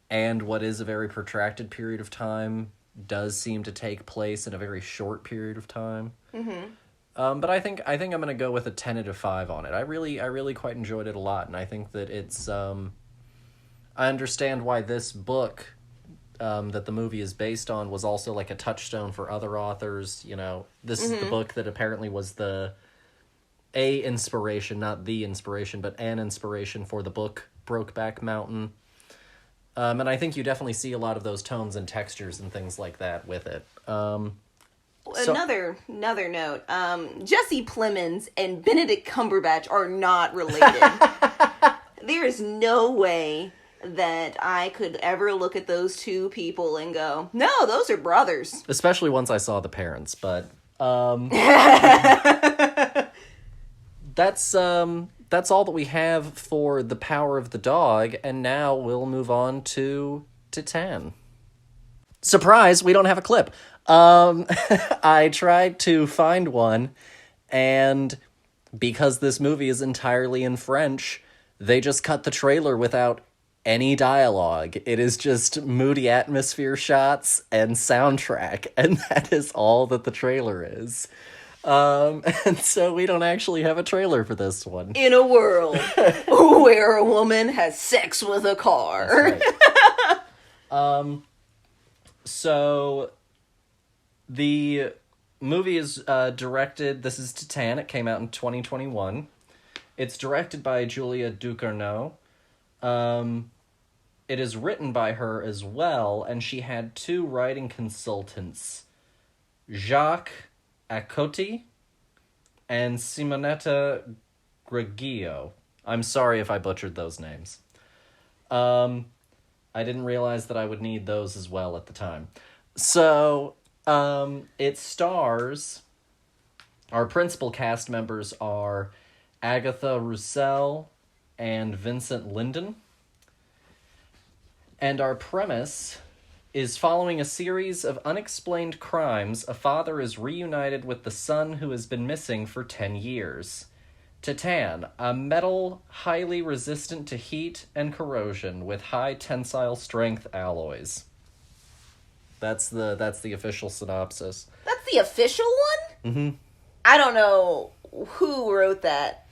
[SPEAKER 1] And what is a very protracted period of time does seem to take place in a very short period of time. Mm-hmm. But I think I'm going to go with a 10 out of 5 on it. I really quite enjoyed it a lot, and I think that it's... I understand why this book... that the movie is based on was also like a touchstone for other authors. This is the book that apparently was inspiration, not the inspiration, but an inspiration for the book Brokeback Mountain. And I think you definitely see a lot of those tones and textures and things like that with it.
[SPEAKER 2] Another note, Jesse Plemons and Benedict Cumberbatch are not related. There is no way that I could ever look at those two people and go, no, those are brothers.
[SPEAKER 1] Especially once I saw the parents, but that's all that we have for The Power of the Dog, and now we'll move on to Titane. Surprise, we don't have a clip. I tried to find one, and because this movie is entirely in French, they just cut the trailer without any dialogue. It is just moody atmosphere shots and soundtrack, and that is all that the trailer is. And so we don't actually have a trailer for this one.
[SPEAKER 2] In a world where a woman has sex with a car.
[SPEAKER 1] That's right. So the movie is directed, this is Titane, it came out in 2021. It's directed by Julia Ducournau. It is written by her as well, and she had 2 writing consultants, Jacques Acotti and Simonetta Greggio. I'm sorry if I butchered those names. I didn't realize that I would need those as well at the time. So, it stars... Our principal cast members are Agatha Roussel and Vincent Linden. And our premise is following a series of unexplained crimes, a father is reunited with the son who has been missing for 10 years. Titane, a metal highly resistant to heat and corrosion with high tensile strength alloys. That's the official synopsis.
[SPEAKER 2] That's the official one?
[SPEAKER 1] Mm-hmm.
[SPEAKER 2] I don't know who wrote that,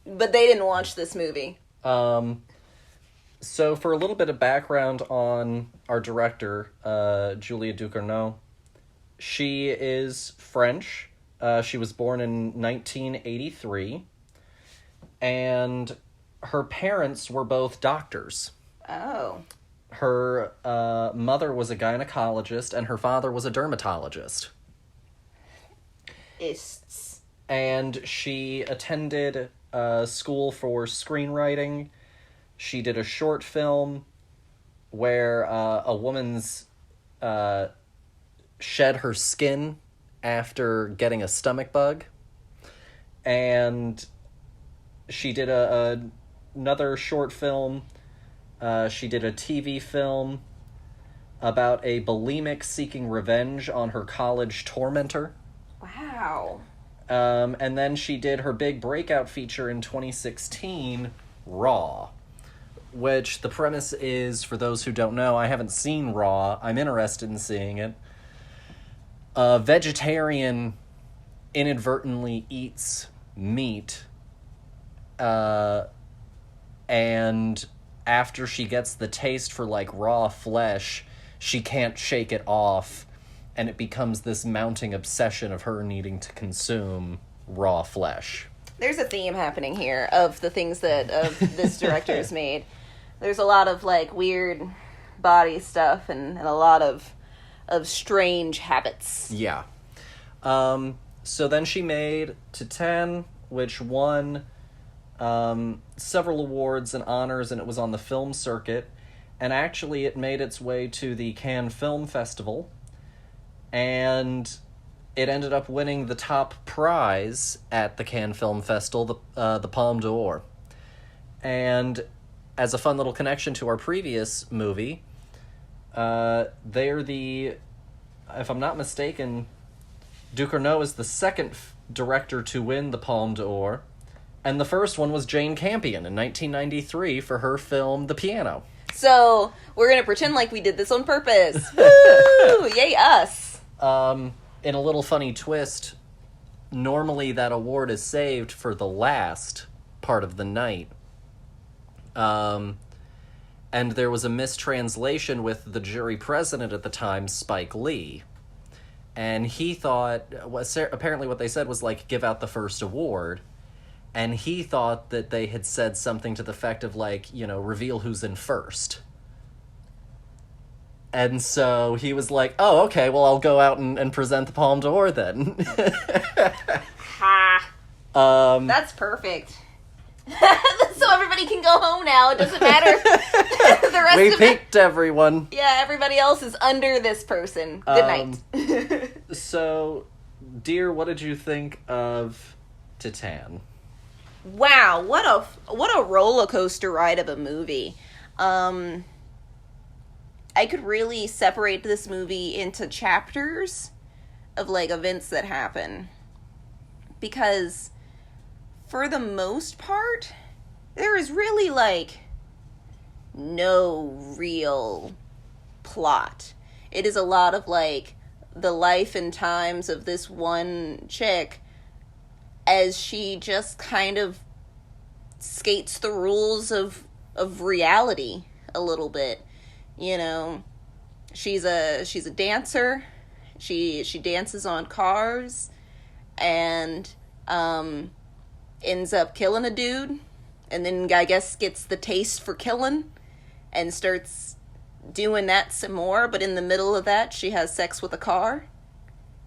[SPEAKER 2] but they didn't watch this movie.
[SPEAKER 1] So for a little bit of background on our director, Julia Ducournau, she is French. She was born in 1983, and her parents were both doctors.
[SPEAKER 2] Oh.
[SPEAKER 1] Her mother was a gynecologist, and her father was a dermatologist. And she attended school for screenwriting. She did a short film where a woman's shed her skin after getting a stomach bug. And she did another short film. She did a TV film about a bulimic seeking revenge on her college tormentor.
[SPEAKER 2] Wow.
[SPEAKER 1] And then she did her big breakout feature in 2016, Raw, which the premise is, for those who don't know, I haven't seen Raw. I'm interested in seeing it. A vegetarian inadvertently eats meat, and after she gets the taste for, like, raw flesh, she can't shake it off, and it becomes this mounting obsession of her needing to consume raw flesh.
[SPEAKER 2] There's a theme happening here of the things that this director has made. There's a lot of, like, weird body stuff and a lot of strange habits.
[SPEAKER 1] Yeah. So then she made Titane, which won several awards and honors, and it was on the film circuit. And actually, it made its way to the Cannes Film Festival, and it ended up winning the top prize at the Cannes Film Festival, the Palme d'Or. And as a fun little connection to our previous movie, they're the, if I'm not mistaken, Ducournau is the second director to win the Palme d'Or, and the first one was Jane Campion in 1993 for her film The Piano.
[SPEAKER 2] So, we're gonna pretend like we did this on purpose. Woo! Yay, us!
[SPEAKER 1] In a little funny twist, normally that award is saved for the last part of the night. And there was a mistranslation with the jury president at the time, Spike Lee. And he thought, apparently what they said was, like, give out the first award. And he thought that they had said something to the effect of, like, you know, reveal who's in first. And so he was like, oh, okay, well, I'll go out and present the Palme d'Or then.
[SPEAKER 2] Ha! That's perfect. So everybody can go home now. It doesn't matter. The rest
[SPEAKER 1] we
[SPEAKER 2] of
[SPEAKER 1] peaked, everyone.
[SPEAKER 2] Yeah, everybody else is under this person. Good night.
[SPEAKER 1] So, dear, what did you think of Titane?
[SPEAKER 2] Wow, what a roller coaster ride of a movie. I could really separate this movie into chapters of, like, events that happen. Because for the most part, there is really, like, no real plot. It is a lot of, like, the life and times of this one chick as she just kind of skates the rules of reality a little bit. You know, she's a dancer. She dances on cars and ends up killing a dude, and then I guess gets the taste for killing and starts doing that some more, but in the middle of that she has sex with a car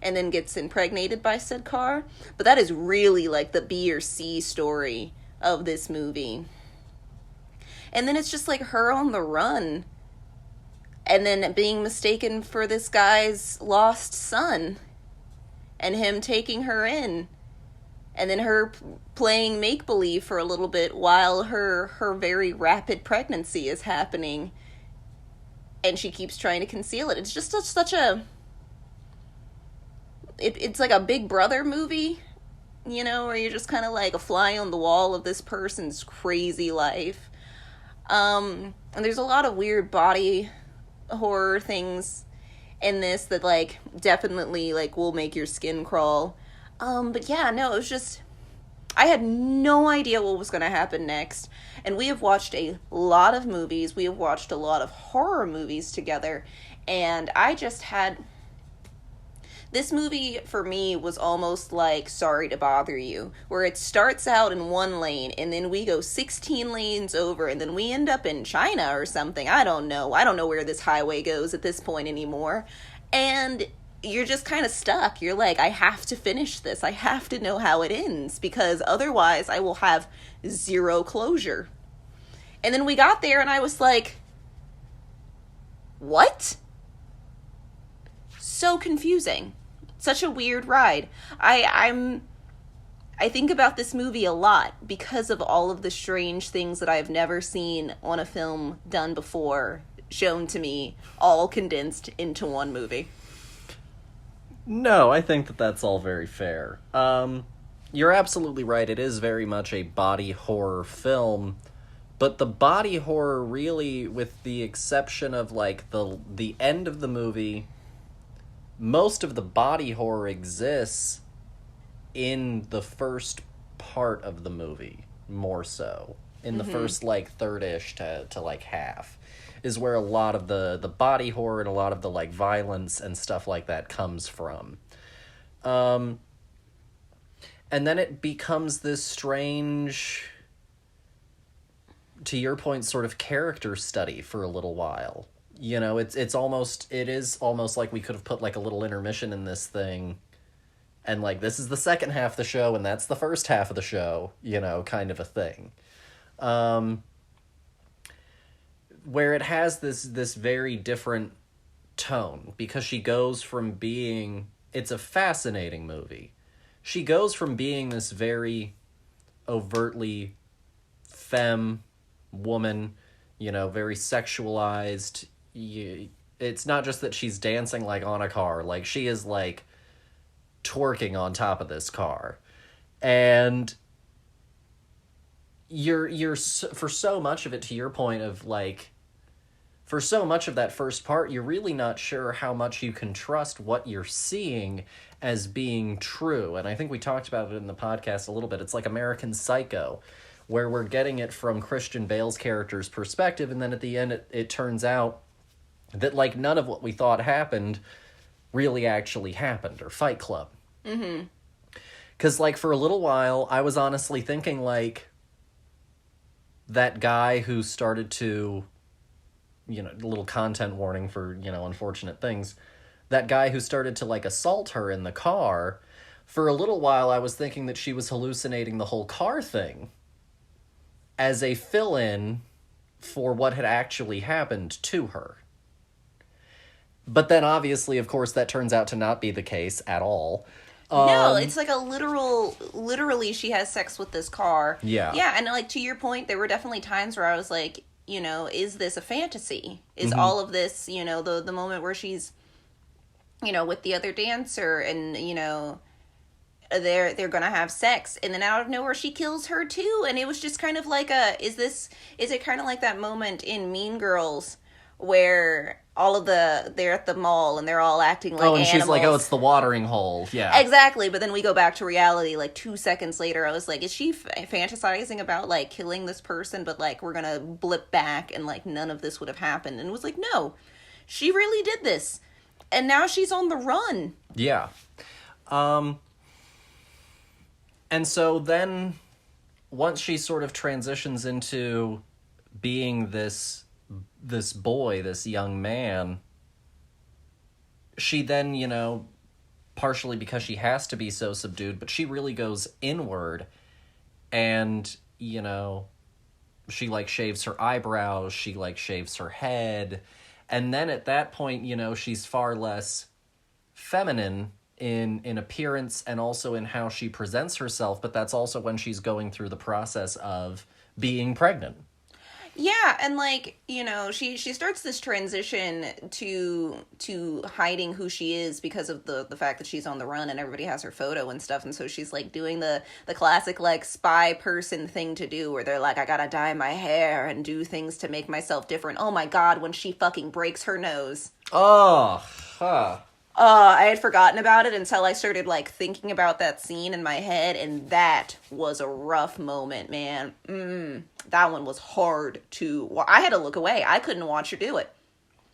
[SPEAKER 2] and then gets impregnated by said car. But that is really, like, the B or C story of this movie. And then it's just, like, her on the run, and then being mistaken for this guy's lost son, and him taking her in, and then her playing make-believe for a little bit while her very rapid pregnancy is happening, and she keeps trying to conceal it. It's just such a... It's like a Big Brother movie, you know, where you're just kind of like a fly on the wall of this person's crazy life. And there's a lot of weird body horror things in this that, like, definitely, like, will make your skin crawl. But yeah, no, it was just... I had no idea what was going to happen next. And we have watched a lot of movies. We have watched a lot of horror movies together. And I just had... This movie, for me, was almost like Sorry to Bother You, where it starts out in one lane, and then we go 16 lanes over, and then we end up in China or something. I don't know. I don't know where this highway goes at this point anymore. And you're just kind of stuck. You're like, I have to finish this. I have to know how it ends, because otherwise I will have zero closure. And then we got there, and I was like, what? So confusing. Such a weird ride. I think about this movie a lot because of all of the strange things that I've never seen on a film done before, shown to me, all condensed into one movie.
[SPEAKER 1] No, I think that that's all very fair. You're absolutely right. It is very much a body horror film, but the body horror really, with the exception of like the end of the movie, most of the body horror exists in the first part of the movie, more so. In the first, like, third-ish to like, half, is where a lot of the body horror and a lot of the, like, violence and stuff like that comes from. And then it becomes this strange, to your point, sort of character study for a little while. You know, it is almost like we could have put, like, a little intermission in this thing, and, like, this is the second half of the show, and that's the first half of the show, you know, kind of a thing. Where it has this very different tone, because she goes from being... It's a fascinating movie. She goes from being this very overtly femme woman, you know, very sexualized. It's not just that she's dancing, like, on a car. Like, she is, like, twerking on top of this car. And you're for so much of it, to your point of, like, for so much of that first part, you're really not sure how much you can trust what you're seeing as being true. And I think we talked about it in the podcast a little bit. It's like American Psycho, where we're getting it from Christian Bale's character's perspective, and then at the end it turns out that, like, none of what we thought happened really actually happened, or Fight Club. Mm-hmm. Because, like, for a little while, I was honestly thinking, like, that guy who started to, you know, a little content warning for, you know, unfortunate things, that guy who started to, like, assault her in the car, for a little while I was thinking that she was hallucinating the whole car thing as a fill-in for what had actually happened to her. But then, obviously, of course, that turns out to not be the case at all.
[SPEAKER 2] No, it's like a literally she has sex with this car.
[SPEAKER 1] Yeah.
[SPEAKER 2] Yeah, and, like, to your point, there were definitely times where I was like, you know, is this a fantasy? Is all of this, you know, the moment where she's, you know, with the other dancer and, you know, they're gonna have sex, and then out of nowhere she kills her too, and it was just kind of like is it kind of like that moment in Mean Girls where they're at the mall and they're all acting like animals.
[SPEAKER 1] She's like, oh, it's the watering hole. Yeah.
[SPEAKER 2] Exactly, but then we go back to reality, like, 2 seconds later. I was like, is she fantasizing about, like, killing this person, but, like, we're gonna blip back and, like, none of this would have happened? And it was like, no, she really did this. And now she's on the run. Yeah.
[SPEAKER 1] And so then, once she sort of transitions into being this boy, this young man, she then, you know, partially because she has to be so subdued, but she really goes inward, and, you know, she, like, shaves her eyebrows, she, like, shaves her head, and then at that point, you know, she's far less feminine in appearance and also in how she presents herself, but that's also when she's going through the process of being pregnant.
[SPEAKER 2] Yeah, and, like, you know, she starts this transition to hiding who she is because of the fact that she's on the run and everybody has her photo and stuff, and so she's, like, doing the classic, like, spy person thing to do where they're like, I gotta dye my hair and do things to make myself different. Oh my god, when she fucking breaks her nose.
[SPEAKER 1] Oh, huh.
[SPEAKER 2] I had forgotten about it until I started, like, thinking about that scene in my head, and that was a rough moment, man. That one was hard to... I had to look away. I couldn't watch her do it.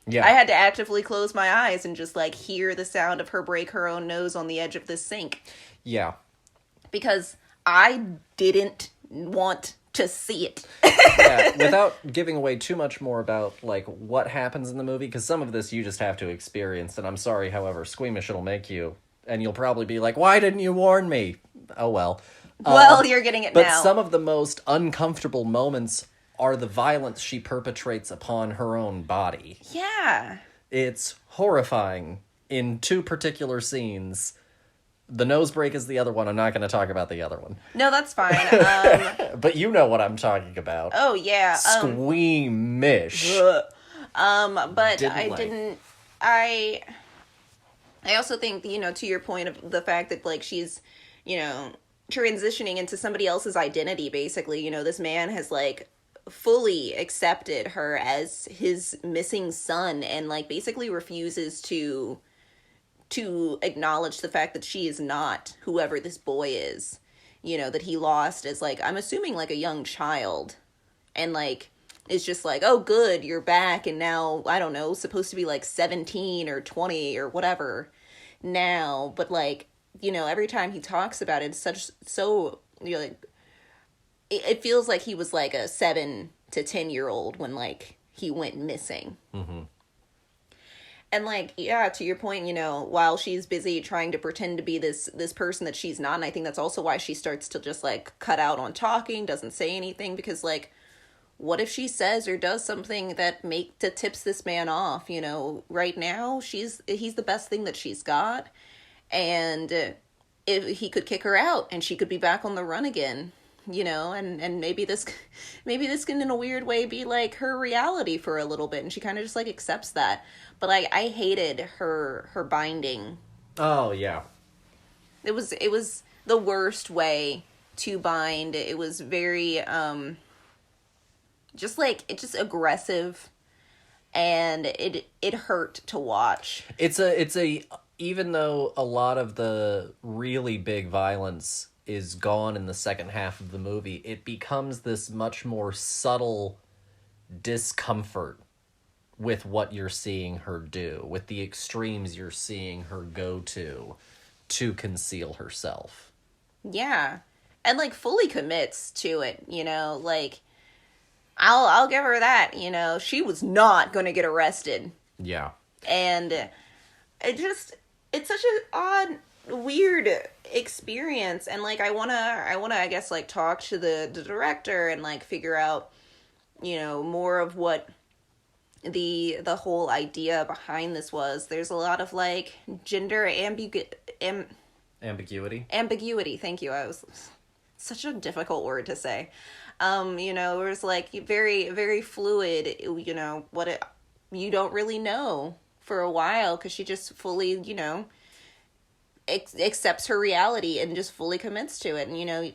[SPEAKER 2] Yeah. I had to actively close my eyes and just, like, hear the sound of her break her own nose on the edge of this sink.
[SPEAKER 1] Yeah.
[SPEAKER 2] Because I didn't want to see it.
[SPEAKER 1] Yeah, without giving away too much more about, like, what happens in the movie, because some of this you just have to experience, and I'm sorry, however squeamish it'll make you, and you'll probably be like, why didn't you warn me? Oh, well.
[SPEAKER 2] Well, you're getting it
[SPEAKER 1] but
[SPEAKER 2] now.
[SPEAKER 1] Some of the most uncomfortable moments are the violence she perpetrates upon her own body.
[SPEAKER 2] Yeah.
[SPEAKER 1] It's horrifying in two particular scenes. The nose break is the other one. I'm not going to talk about the other one.
[SPEAKER 2] No, that's fine.
[SPEAKER 1] But you know what I'm talking about.
[SPEAKER 2] Oh, yeah.
[SPEAKER 1] Squeamish.
[SPEAKER 2] But I also think, you know, to your point of the fact that, like, she's, you know, transitioning into somebody else's identity, basically. You know, this man has, like, fully accepted her as his missing son and, like, basically refuses to acknowledge the fact that she is not whoever this boy is, you know, that he lost as, like, I'm assuming, like, a young child, and, like, it's just like, oh, good, you're back, and now, I don't know, supposed to be, like, 17 or 20 or whatever now, but, like, you know, every time he talks about it, it's so, you know, like, it feels like he was, like, a 7 to 10-year-old when, like, he went missing. Mm-hmm. And, like, yeah, to your point, you know, while she's busy trying to pretend to be this person that she's not, and I think that's also why she starts to just, like, cut out on talking, doesn't say anything, because, like, what if she says or does something that tips this man off, you know? Right now, he's the best thing that she's got, and if he could kick her out, and she could be back on the run again. You know, and maybe this can in a weird way be like her reality for a little bit, and she kind of just like accepts that. But like, I hated her binding.
[SPEAKER 1] Oh yeah,
[SPEAKER 2] it was the worst way to bind. It was very just aggressive, and it hurt to watch.
[SPEAKER 1] It's a even though a lot of the really big violence is gone in the second half of the movie, it becomes this much more subtle discomfort with what you're seeing her do, with the extremes you're seeing her go to conceal herself.
[SPEAKER 2] Yeah. And, like, fully commits to it, you know, like, I'll give her that, you know, she was not going to get arrested.
[SPEAKER 1] Yeah.
[SPEAKER 2] And it's such an odd, weird experience, and like I wanna I guess like talk to the director and like figure out, you know, more of what the whole idea behind this was. There's a lot of like gender ambiguity. Thank you. I was such a difficult word to say. You know, it was like very, very fluid, you know, you don't really know for a while, because she just fully, you know, accepts her reality and just fully commits to it, and you know,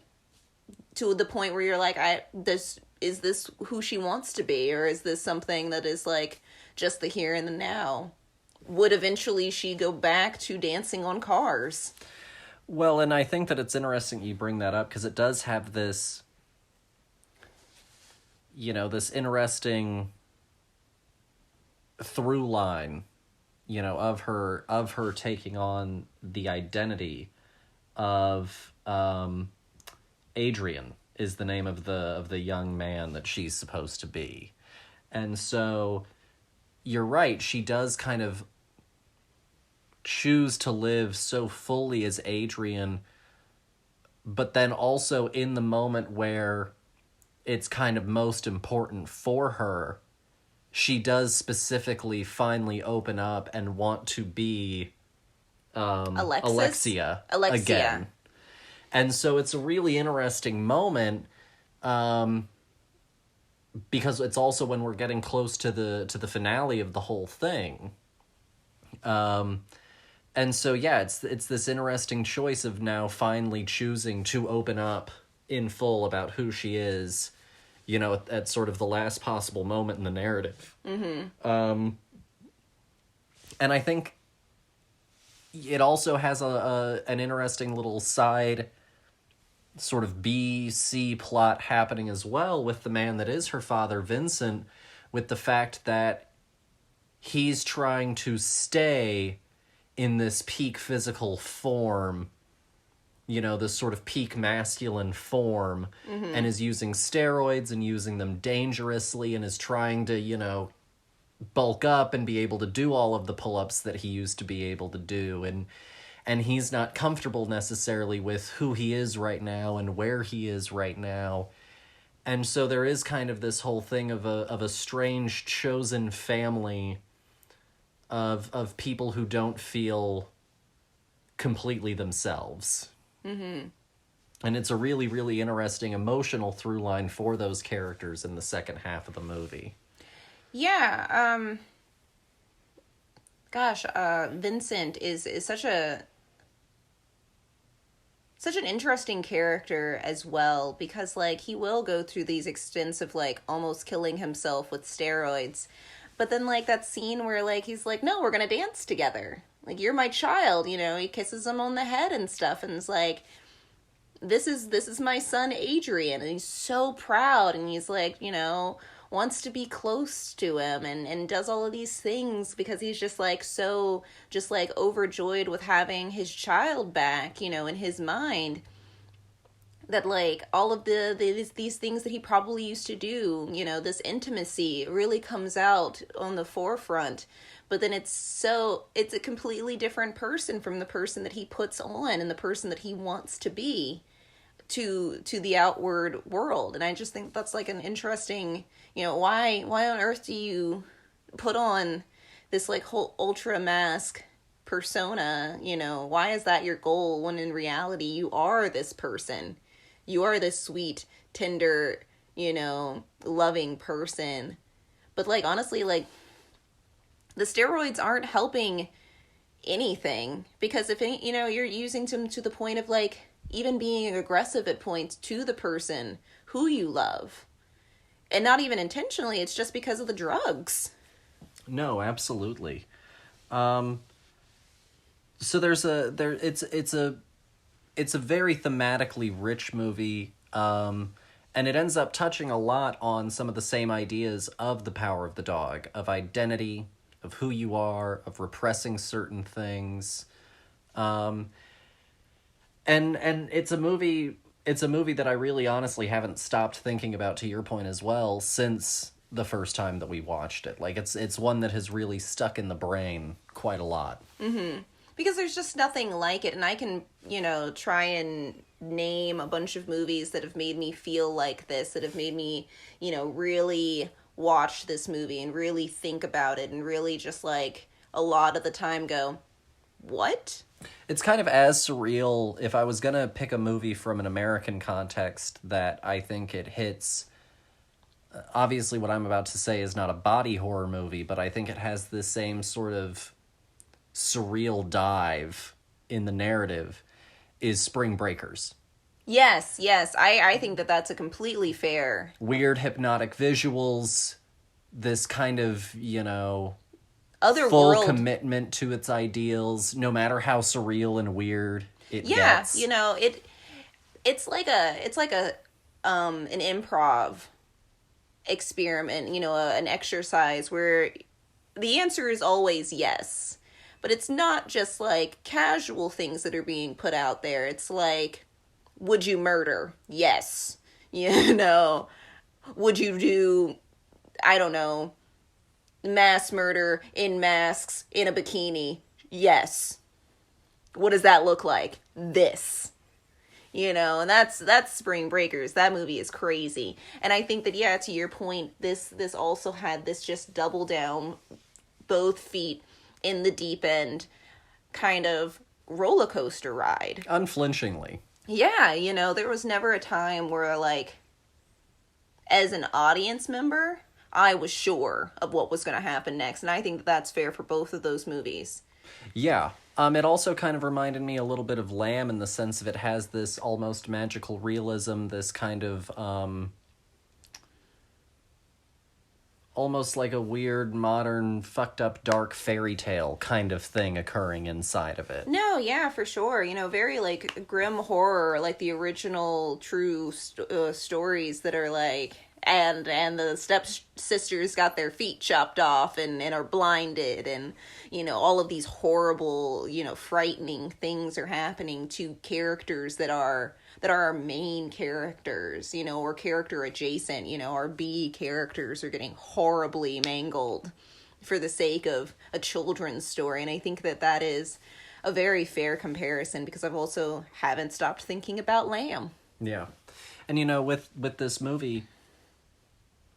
[SPEAKER 2] to the point where you're like, is this who she wants to be, or is this something that is like just the here and the now? Would eventually she go back to dancing on cars?
[SPEAKER 1] Well, and I think that it's interesting you bring that up, because it does have this, you know, this interesting through line, you know, of her taking on the identity of Adrian is the name of the young man that she's supposed to be. And so you're right, she does kind of choose to live so fully as Adrian, but then also in the moment where it's kind of most important for her, she does specifically finally open up and want to be Alexia again. And so it's a really interesting moment, because it's also when we're getting close to the finale of the whole thing. And so, yeah, it's this interesting choice of now finally choosing to open up in full about who she is, you know, at sort of the last possible moment in the narrative. Mm-hmm. And I think it also has an interesting little side sort of B-C plot happening as well with the man that is her father, Vincent, with the fact that he's trying to stay in this peak physical form, you know, this sort of peak masculine form, mm-hmm. and is using steroids and using them dangerously, and is trying to, you know, bulk up and be able to do all of the pull-ups that he used to be able to do. And he's not comfortable necessarily with who he is right now and where he is right now. And so there is kind of this whole thing of a strange chosen family of people who don't feel completely themselves. Mm-hmm. And it's a really, really interesting emotional through line for those characters in the second half of the movie.
[SPEAKER 2] Yeah, Vincent is such an interesting character as well, because like he will go through these extensive like almost killing himself with steroids, but then like that scene where like he's like, no, we're gonna dance together, like you're my child, you know, he kisses him on the head and stuff, and it's like, this is my son Adrian, and he's so proud, and he's like, you know, wants to be close to him, and does all of these things because he's just like so just like overjoyed with having his child back, you know, in his mind, that like all of these things that he probably used to do, you know, this intimacy really comes out on the forefront. But then it's a completely different person from the person that he puts on and the person that he wants to be to the outward world. And I just think that's like an interesting, you know, why on earth do you put on this like whole ultra mask persona, you know, why is that your goal when in reality you are this person, you are this sweet, tender, you know, loving person. But like honestly, like the steroids aren't helping anything, because if any, you know, you're using them to the point of like even being aggressive at points to the person who you love, and not even intentionally, it's just because of the drugs. No,
[SPEAKER 1] absolutely. So it's a very thematically rich movie, and it ends up touching a lot on some of the same ideas of the power of the dog, of identity, of who you are, of repressing certain things. And it's a movie that I really honestly haven't stopped thinking about, to your point as well, since the first time that we watched it. Like it's one that has really stuck in the brain quite a lot.
[SPEAKER 2] Mm-hmm. Because there's just nothing like it, and I can, you know, try and name a bunch of movies that have made me feel like this, that have made me, you know, really watch this movie and really think about it and really just like a lot of the time go, what?
[SPEAKER 1] It's kind of as surreal. If I was gonna pick a movie from an American context that I think it hits, obviously what I'm about to say is not a body horror movie, but I think it has the same sort of surreal dive in the narrative, is Spring Breakers.
[SPEAKER 2] Yes, I think that that's a completely fair.
[SPEAKER 1] Weird hypnotic visuals, this kind of, you know,
[SPEAKER 2] other
[SPEAKER 1] full
[SPEAKER 2] world
[SPEAKER 1] commitment to its ideals, no matter how surreal and weird it gets.
[SPEAKER 2] Yeah, you know, it's like a an improv experiment, you know, an exercise where the answer is always yes. But it's not just like casual things that are being put out there. It's like, would you murder? Yes. You know, would you do, I don't know, mass murder in masks in a bikini? Yes. What does that look like? This. You know, and that's Spring Breakers. That movie is crazy. And I think that, yeah, to your point, this also had this just double down, both feet in the deep end kind of roller coaster ride.
[SPEAKER 1] Unflinchingly.
[SPEAKER 2] Yeah, you know, there was never a time where, like, as an audience member, I was sure of what was going to happen next. And I think that's fair for both of those movies.
[SPEAKER 1] Yeah. It also kind of reminded me a little bit of Lamb in the sense of it has this almost magical realism, this kind of, almost like a weird, modern, fucked up, dark fairy tale kind of thing occurring inside of it.
[SPEAKER 2] No, yeah, for sure. You know, very, like, grim horror, like the original true stories that are, like, and the stepsisters got their feet chopped off and are blinded, and, you know, all of these horrible, you know, frightening things are happening to characters that are our main characters, you know, or character adjacent, you know, our B characters are getting horribly mangled for the sake of a children's story. And I think that is a very fair comparison, because I've also haven't stopped thinking about Lamb.
[SPEAKER 1] Yeah. And, you know, with this movie,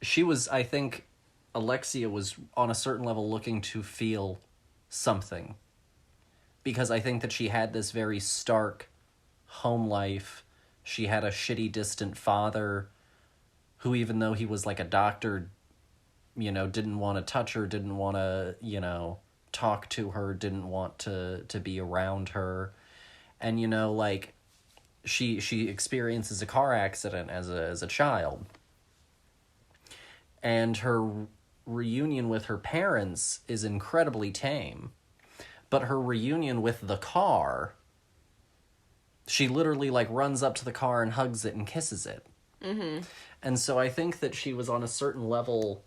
[SPEAKER 1] I think Alexia was on a certain level looking to feel something. Because I think that she had this very stark home life. She had a shitty, distant father who, even though he was like a doctor, didn't want to touch her, didn't want to, talk to her, didn't want to be around her. And, she experiences a car accident as a child. And her reunion with her parents is incredibly tame. But her reunion with the car, she literally, runs up to the car and hugs it and kisses it. Mm-hmm. And so I think that she was on a certain level,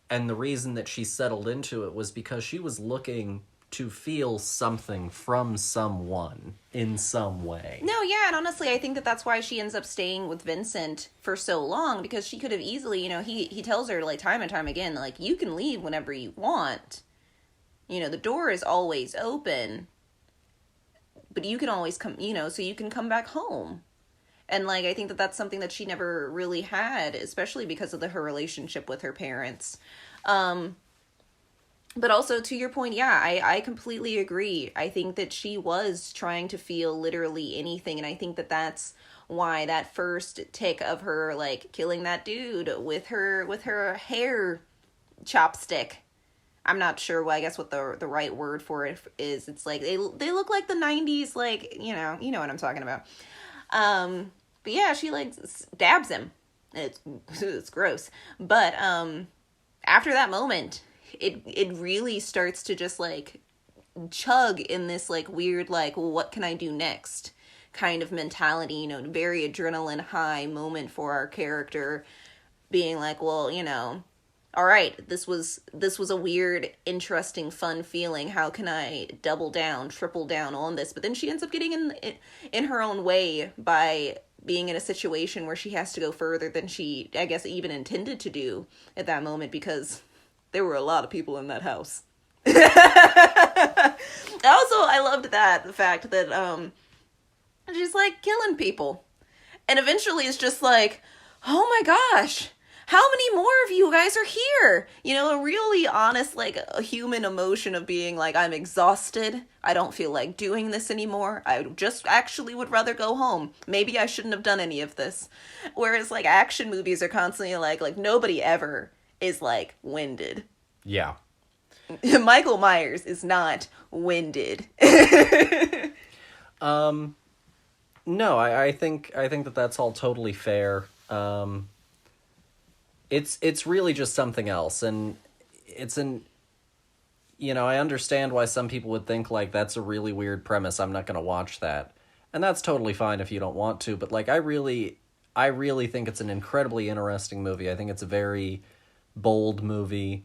[SPEAKER 1] and the reason that she settled into it was because she was looking to feel something from someone in some way.
[SPEAKER 2] No, yeah, and honestly, I think that that's why she ends up staying with Vincent for so long, because she could have easily, he tells her, time and time again, you can leave whenever you want. The door is always open, but you can always come, so you can come back home. And, I think that that's something that she never really had, especially because of her relationship with her parents. But also, to your point, yeah, I completely agree. I think that she was trying to feel literally anything, and I think that that's why that first tick of her, killing that dude with her hair chopstick, I'm not sure what the right word for it is. It's they look like the 90s, you know what I'm talking about. But yeah, she stabs him. It's gross. But after that moment, it really starts to just chug in this weird what can I do next kind of mentality, very adrenaline high moment for our character, being well, all right, this was a weird, interesting, fun feeling. How can I double down, triple down on this? But then she ends up getting in her own way by being in a situation where she has to go further than she, I guess, even intended to do at that moment, because there were a lot of people in that house. Also, I loved the fact that she's killing people. And eventually it's just oh my gosh, how many more of you guys are here? A really honest, a human emotion of being I'm exhausted. I don't feel like doing this anymore. I just actually would rather go home. Maybe I shouldn't have done any of this. Whereas, action movies are constantly nobody ever is, winded.
[SPEAKER 1] Yeah.
[SPEAKER 2] Michael Myers is not winded.
[SPEAKER 1] No, I think that that's all totally fair. It's really just something else, and I understand why some people would think that's a really weird premise, I'm not going to watch that. And that's totally fine if you don't want to, but I really think it's an incredibly interesting movie. I think it's a very bold movie.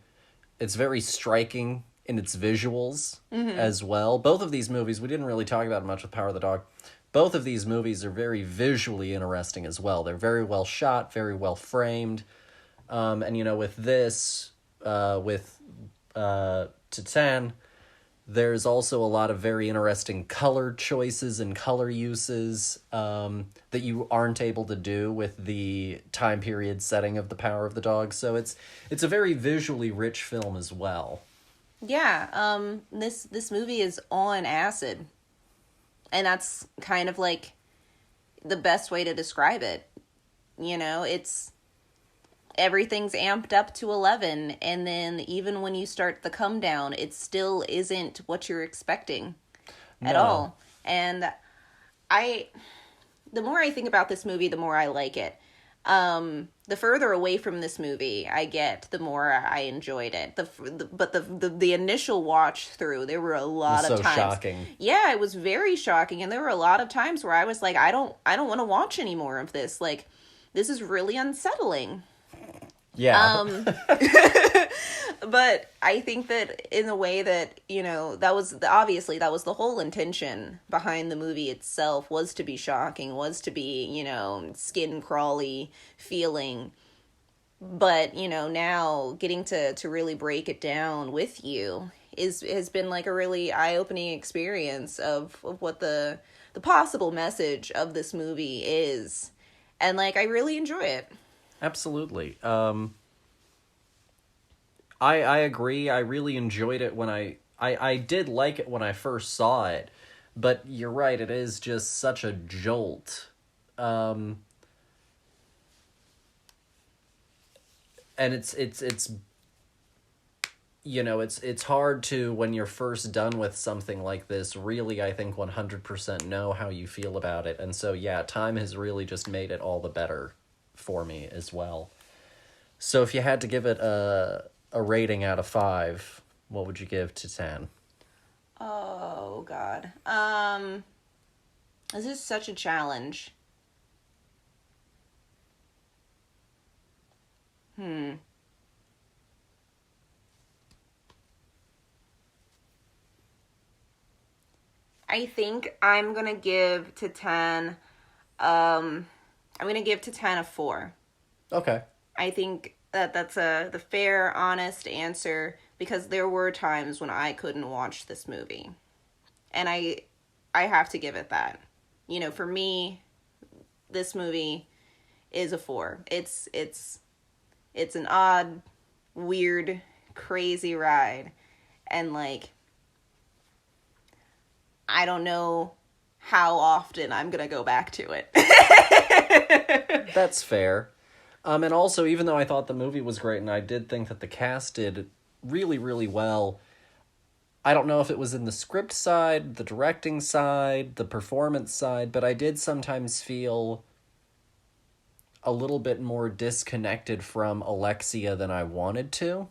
[SPEAKER 1] It's very striking in its visuals as well. Both of these movies, we didn't really talk about it much with Power of the Dog. Both of these movies are very visually interesting as well. They're very well shot, very well framed. And, with this, with Titane, there's also a lot of very interesting color choices and color uses that you aren't able to do with the time period setting of The Power of the Dog. So it's a very visually rich film as well.
[SPEAKER 2] Yeah, this movie is on acid. And that's kind of the best way to describe it. It's everything's amped up to 11, and then even when you start the come down, it still isn't what you're expecting at all. And the more I think about this movie, the more I like it. The further away from this movie I get, the more I enjoyed it. But the initial watch through, there were a lot of times.
[SPEAKER 1] Shocking.
[SPEAKER 2] Yeah, it was very shocking, and there were a lot of times where I was I don't want to watch any more of this. This is really unsettling.
[SPEAKER 1] Yeah.
[SPEAKER 2] But I think that in a way that, that was the whole intention behind the movie itself, was to be shocking, was to be, skin crawly feeling. But, now getting to really break it down with you has been a really eye-opening experience of what the possible message of this movie is. And I really enjoy it.
[SPEAKER 1] Absolutely. I agree. I really enjoyed it when I did like it when I first saw it, but you're right, it is just such a jolt. And it's it's hard to, when you're first done with something like this, really, I think 100% know how you feel about it. And so, yeah, time has really just made it all the better for me as well. So if you had to give it a rating out of 5, what would you give Titane?
[SPEAKER 2] Oh, God. This is such a challenge. I think I'm gonna give Titane, I'm gonna give Titane a 4.
[SPEAKER 1] Okay.
[SPEAKER 2] I think that's the fair, honest answer, because there were times when I couldn't watch this movie. And I have to give it that. For me, this movie is a 4. It's an odd, weird, crazy ride. And, like, I don't know how often I'm going to go back to it.
[SPEAKER 1] That's fair. And also, even though I thought the movie was great, and I did think that the cast did really, really well, I don't know if it was in the script side, the directing side, the performance side, but I did sometimes feel a little bit more disconnected from Alexia than I wanted to.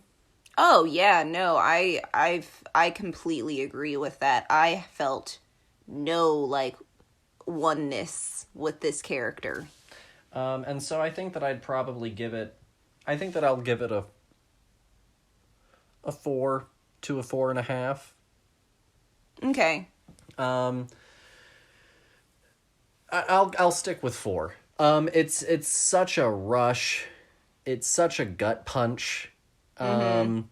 [SPEAKER 2] Oh, yeah, no, I completely agree with that. I felt no, like, oneness with this character.
[SPEAKER 1] And so I think that I'd probably give it, I think that I'll give it a 4 to a 4.5.
[SPEAKER 2] Okay.
[SPEAKER 1] I'll stick with 4. It's such a rush. It's such a gut punch. But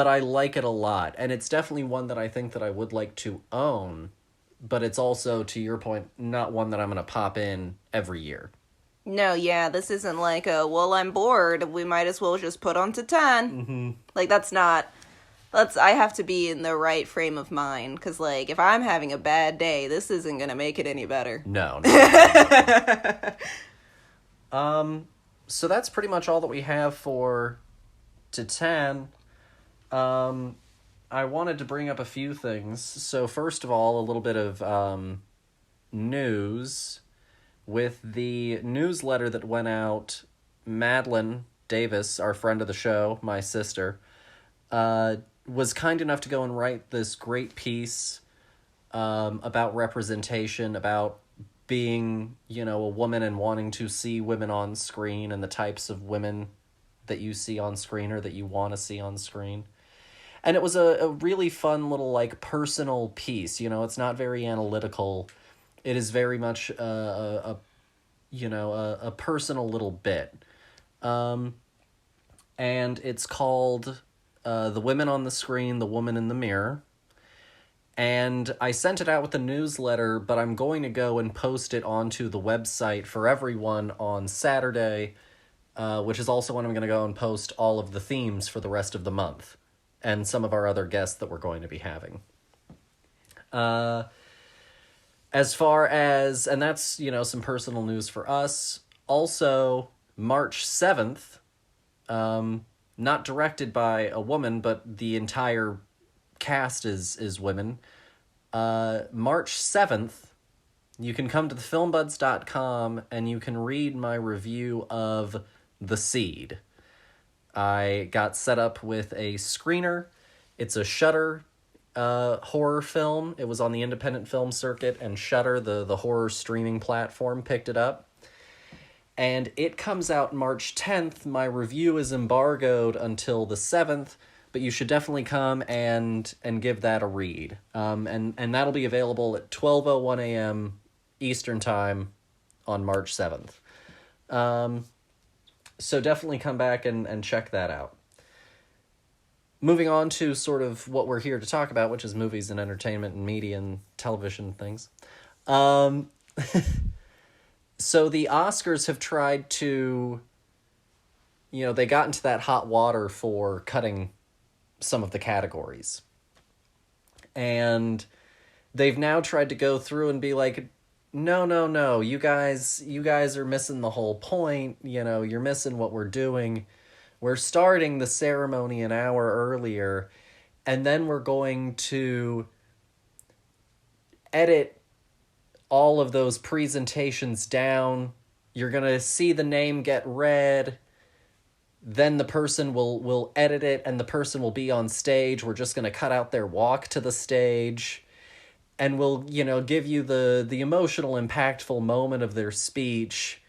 [SPEAKER 1] I like it a lot, and it's definitely one that I think that I would like to own, but it's also, to your point, not one that I'm going to pop in every year.
[SPEAKER 2] No, yeah, this isn't like well, I'm bored, we might as well just put on Titane. Like, I have to be in the right frame of mind, because, like, if I'm having a bad day, this isn't going to make it any better.
[SPEAKER 1] No. So that's pretty much all that we have for Titane. I wanted to bring up a few things. So first of all, a little bit of news. With the newsletter that went out, Madeline Davis, our friend of the show, my sister, was kind enough to go and write this great piece about representation, about being, a woman and wanting to see women on screen and the types of women that you see on screen or that you want to see on screen. And it was a really fun little, like, personal piece. It's not very analytical. It is very much a personal little bit. And it's called The Women on the Screen, The Woman in the Mirror. And I sent it out with a newsletter, but I'm going to go and post it onto the website for everyone on Saturday, which is also when I'm going to go and post all of the themes for the rest of the month and some of our other guests that we're going to be having. As far as, and that's, some personal news for us. Also, March 7th, not directed by a woman, but the entire cast is women. March 7th, you can come to thefilmbuds.com and you can read my review of The Seed. I got set up with a screener. It's a Shudder horror film. It was on the independent film circuit, and Shudder, the horror streaming platform, picked it up. And it comes out March 10th. My review is embargoed until the 7th, but you should definitely come and give that a read. And that'll be available at 12:01 a.m. Eastern Time on March 7th. So definitely come back and check that out. Moving on to sort of what we're here to talk about, which is movies and entertainment and media and television things. So the Oscars have tried to, they got into that hot water for cutting some of the categories. And they've now tried to go through and be like, no, you guys are missing the whole point. You're missing what we're doing. We're starting the ceremony an hour earlier, and then we're going to edit all of those presentations down. You're going to see the name get read. Then the person will edit it, and the person will be on stage. We're just going to cut out their walk to the stage. And we'll, give you the emotional, impactful moment of their speech.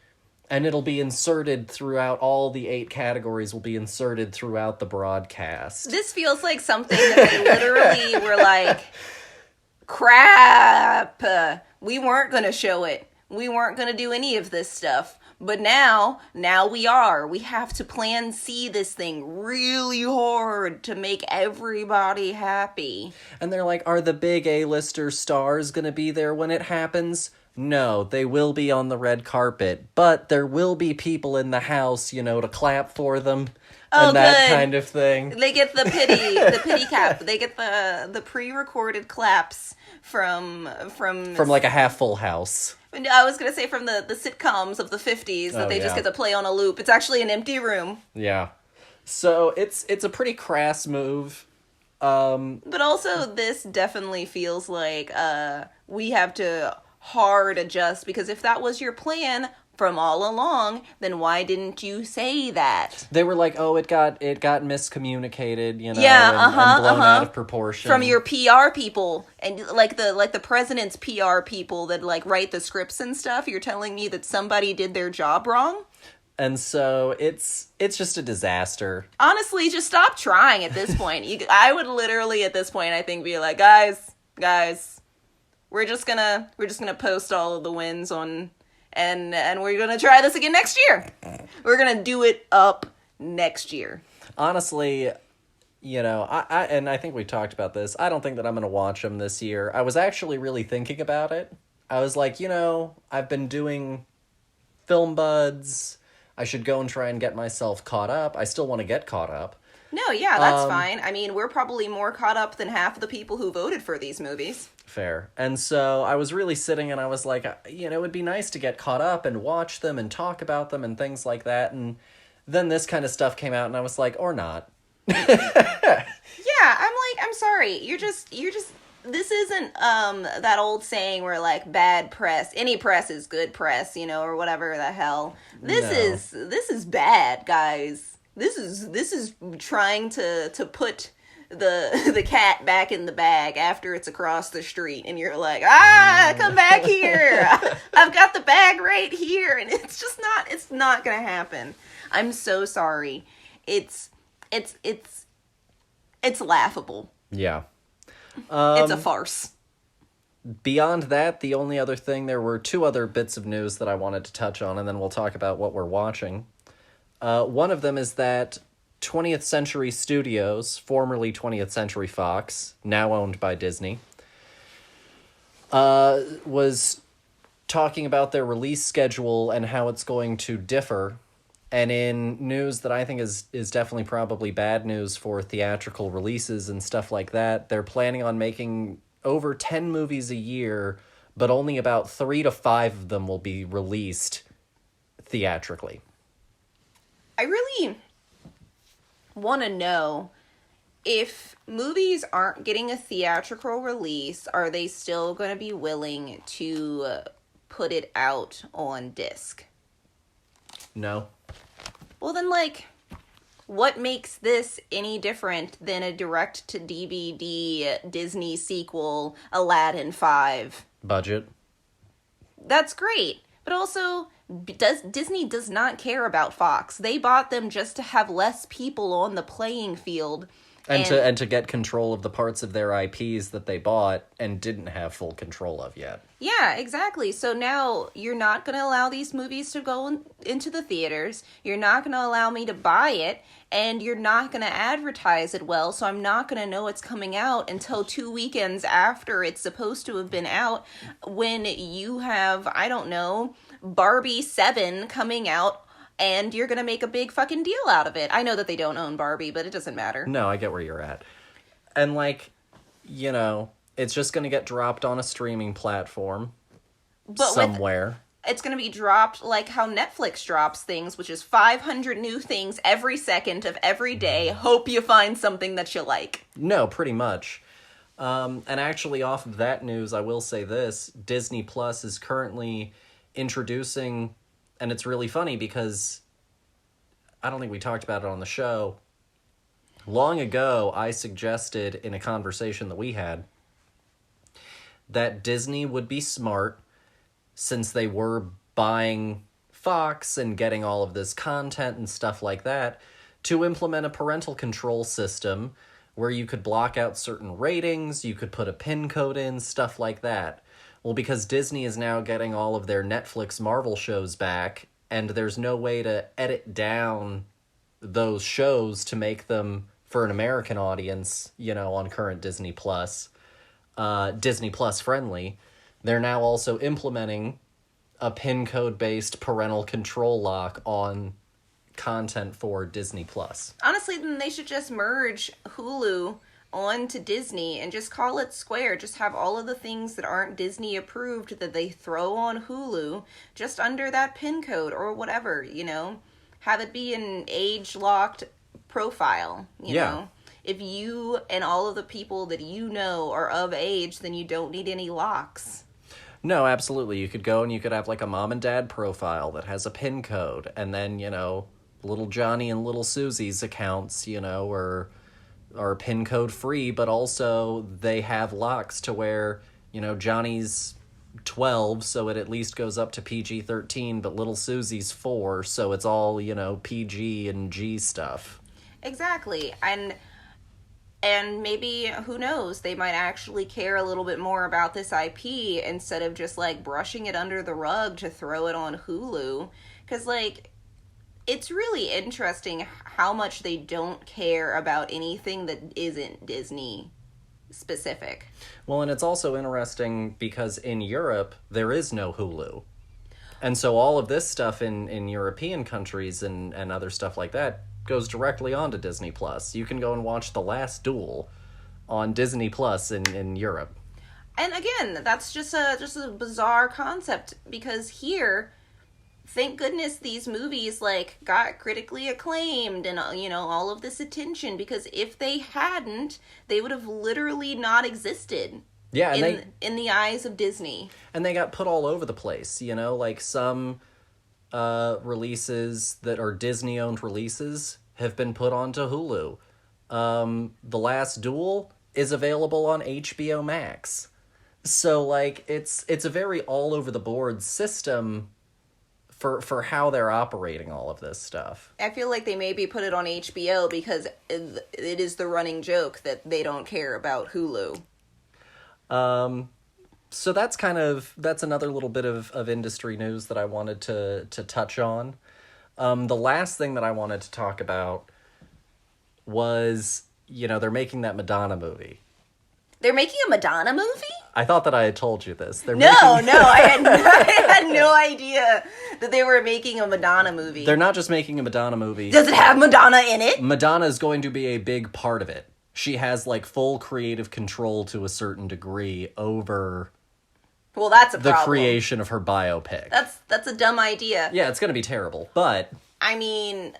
[SPEAKER 1] And it'll be inserted throughout all the 8 categories will be inserted throughout the broadcast.
[SPEAKER 2] This feels like something that they literally were like, crap, we weren't going to show it. We weren't going to do any of this stuff. But now we are. We have to plan C this thing really hard to make everybody happy.
[SPEAKER 1] And they're like, are the big A-lister stars going to be there when it happens? No, they will be on the red carpet. But there will be people in the house, to clap for them. And that kind of thing.
[SPEAKER 2] They get the pity cap. They get the pre-recorded claps from
[SPEAKER 1] like a half full house.
[SPEAKER 2] I was going to say from the sitcoms of the 50s that they just get to play on a loop. It's actually an empty room.
[SPEAKER 1] Yeah. So it's a pretty crass move.
[SPEAKER 2] But also this definitely feels like we have to hard adjust, because if that was your plan from all along, then why didn't you say that?
[SPEAKER 1] They were like, oh, it got miscommunicated, and blown out of proportion.
[SPEAKER 2] From your PR people, and like the president's PR people that like write the scripts and stuff, you're telling me that somebody did their job wrong?
[SPEAKER 1] And so it's just a disaster.
[SPEAKER 2] Honestly, just stop trying at this point. I would literally at this point, I think, be like, guys, we're just gonna post all of the wins on. And we're going to try this again next year. We're going to do it up next year.
[SPEAKER 1] Honestly, I think we talked about this. I don't think that I'm going to watch them this year. I was actually really thinking about it. I was like, I've been doing Film Buds. I should go and try and get myself caught up. I still want to get caught up.
[SPEAKER 2] No, yeah, that's fine. I mean, we're probably more caught up than half of the people who voted for these movies.
[SPEAKER 1] Fair. And so I was really sitting and I was like, it would be nice to get caught up and watch them and talk about them and things like that. And then this kind of stuff came out and I was like, or not.
[SPEAKER 2] Yeah, I'm sorry. You're just this isn't that old saying where like bad press, any press is good press, or whatever the hell. This is bad, guys. This is trying to put the cat back in the bag after it's across the street, and you're like, come back here. I've got the bag right here, and it's not gonna happen. I'm so sorry. It's laughable.
[SPEAKER 1] Yeah.
[SPEAKER 2] It's a farce.
[SPEAKER 1] Beyond that, the only other thing, there were 2 other bits of news that I wanted to touch on, and then we'll talk about what we're watching. One of them is that 20th Century Studios, formerly 20th Century Fox, now owned by Disney, was talking about their release schedule and how it's going to differ. And in news that I think is definitely probably bad news for theatrical releases and stuff like that, they're planning on making over 10 movies a year, but only about 3 to 5 of them will be released theatrically.
[SPEAKER 2] I really want to know, if movies aren't getting a theatrical release, are they still going to be willing to put it out on disc?
[SPEAKER 1] No.
[SPEAKER 2] Well, then, what makes this any different than a direct-to-DVD Disney sequel, Aladdin 5?
[SPEAKER 1] Budget.
[SPEAKER 2] That's great. But also, Disney does not care about Fox. They bought them just to have less people on the playing field.
[SPEAKER 1] And to get control of the parts of their IPs that they bought and didn't have full control of yet.
[SPEAKER 2] Yeah, exactly. So now you're not going to allow these movies to go into the theaters. You're not going to allow me to buy it. And you're not going to advertise it well. So I'm not going to know it's coming out until 2 weekends after it's supposed to have been out. When you have, I don't know, Barbie 7 coming out, and you're gonna make a big fucking deal out of it. I know that they don't own Barbie, but it doesn't matter.
[SPEAKER 1] No, I get where you're at. And, like, you know, it's just gonna get dropped on a streaming platform somewhere.
[SPEAKER 2] It's going to be dropped like how Netflix drops things, which is 500 new things every second of every day. Hope you find something that you like.
[SPEAKER 1] No, pretty much. And actually, off of that news, I will say this. Disney Plus is currently introducing, and it's really funny because I don't think we talked about it on the show. Long ago, I suggested in a conversation that we had that Disney would be smart, since they were buying Fox and getting all of this content and stuff like that, to implement a parental control system where you could block out certain ratings, you could put a PIN code in, stuff like that. Well, because Disney is now getting all of their Netflix Marvel shows back, and there's no way to edit down those shows to make them for an American audience, you know, on current Disney Plus friendly, they're now also implementing a PIN code-based parental control lock on content for Disney Plus.
[SPEAKER 2] Honestly, then they should just merge Hulu onto Disney and just call it Square. Just have all of the things that aren't Disney approved that they throw on Hulu just under that PIN code or whatever, you know? Have it be an age-locked profile, you know? If you and all of the people that you know are of age, then you don't need any locks.
[SPEAKER 1] No, absolutely. You could go and you could have like a mom and dad profile that has a PIN code, and then, you know, little Johnny and little Susie's accounts, you know, are PIN code free, but also they have locks to where, you know, Johnny's 12, so it at least goes up to PG-13, but little Susie's 4, so it's all, you know, PG and G stuff.
[SPEAKER 2] Exactly. And maybe, who knows, they might actually care a little bit more about this IP instead of just, like, brushing it under the rug to throw it on Hulu. Because, like, it's really interesting how much they don't care about anything that isn't Disney specific.
[SPEAKER 1] Well, and it's also interesting because in Europe, there is no Hulu. And so all of this stuff in European countries and other stuff like that goes directly onto Disney Plus. You can go and watch The Last Duel on Disney Plus in Europe.
[SPEAKER 2] And again, that's just a bizarre concept, because here, thank goodness these movies like got critically acclaimed and, you know, all of this attention, because if they hadn't, they would have literally not existed.
[SPEAKER 1] Yeah, and
[SPEAKER 2] in the eyes of Disney. And
[SPEAKER 1] they got put all over the place, you know, like some releases that are Disney-owned releases have been put onto Hulu. The Last Duel is available on HBO Max. So, like, it's a very all-over-the-board system for how they're operating all of this stuff.
[SPEAKER 2] I feel like they maybe put it on HBO because it is the running joke that they don't care about Hulu.
[SPEAKER 1] So that's another little bit of industry news that I wanted to touch on. The last thing that I wanted to talk about was, you know, they're making that Madonna movie.
[SPEAKER 2] They're making a Madonna movie?
[SPEAKER 1] I thought that I had told you this.
[SPEAKER 2] I had no idea that they were making a Madonna movie.
[SPEAKER 1] They're not just making a Madonna movie.
[SPEAKER 2] Does it have Madonna in it?
[SPEAKER 1] Madonna is going to be a big part of it. She has, like, full creative control to a certain degree over...
[SPEAKER 2] Well, that's a problem.
[SPEAKER 1] The creation of her biopic.
[SPEAKER 2] That's a dumb idea.
[SPEAKER 1] Yeah, it's going to be terrible, but...
[SPEAKER 2] I mean,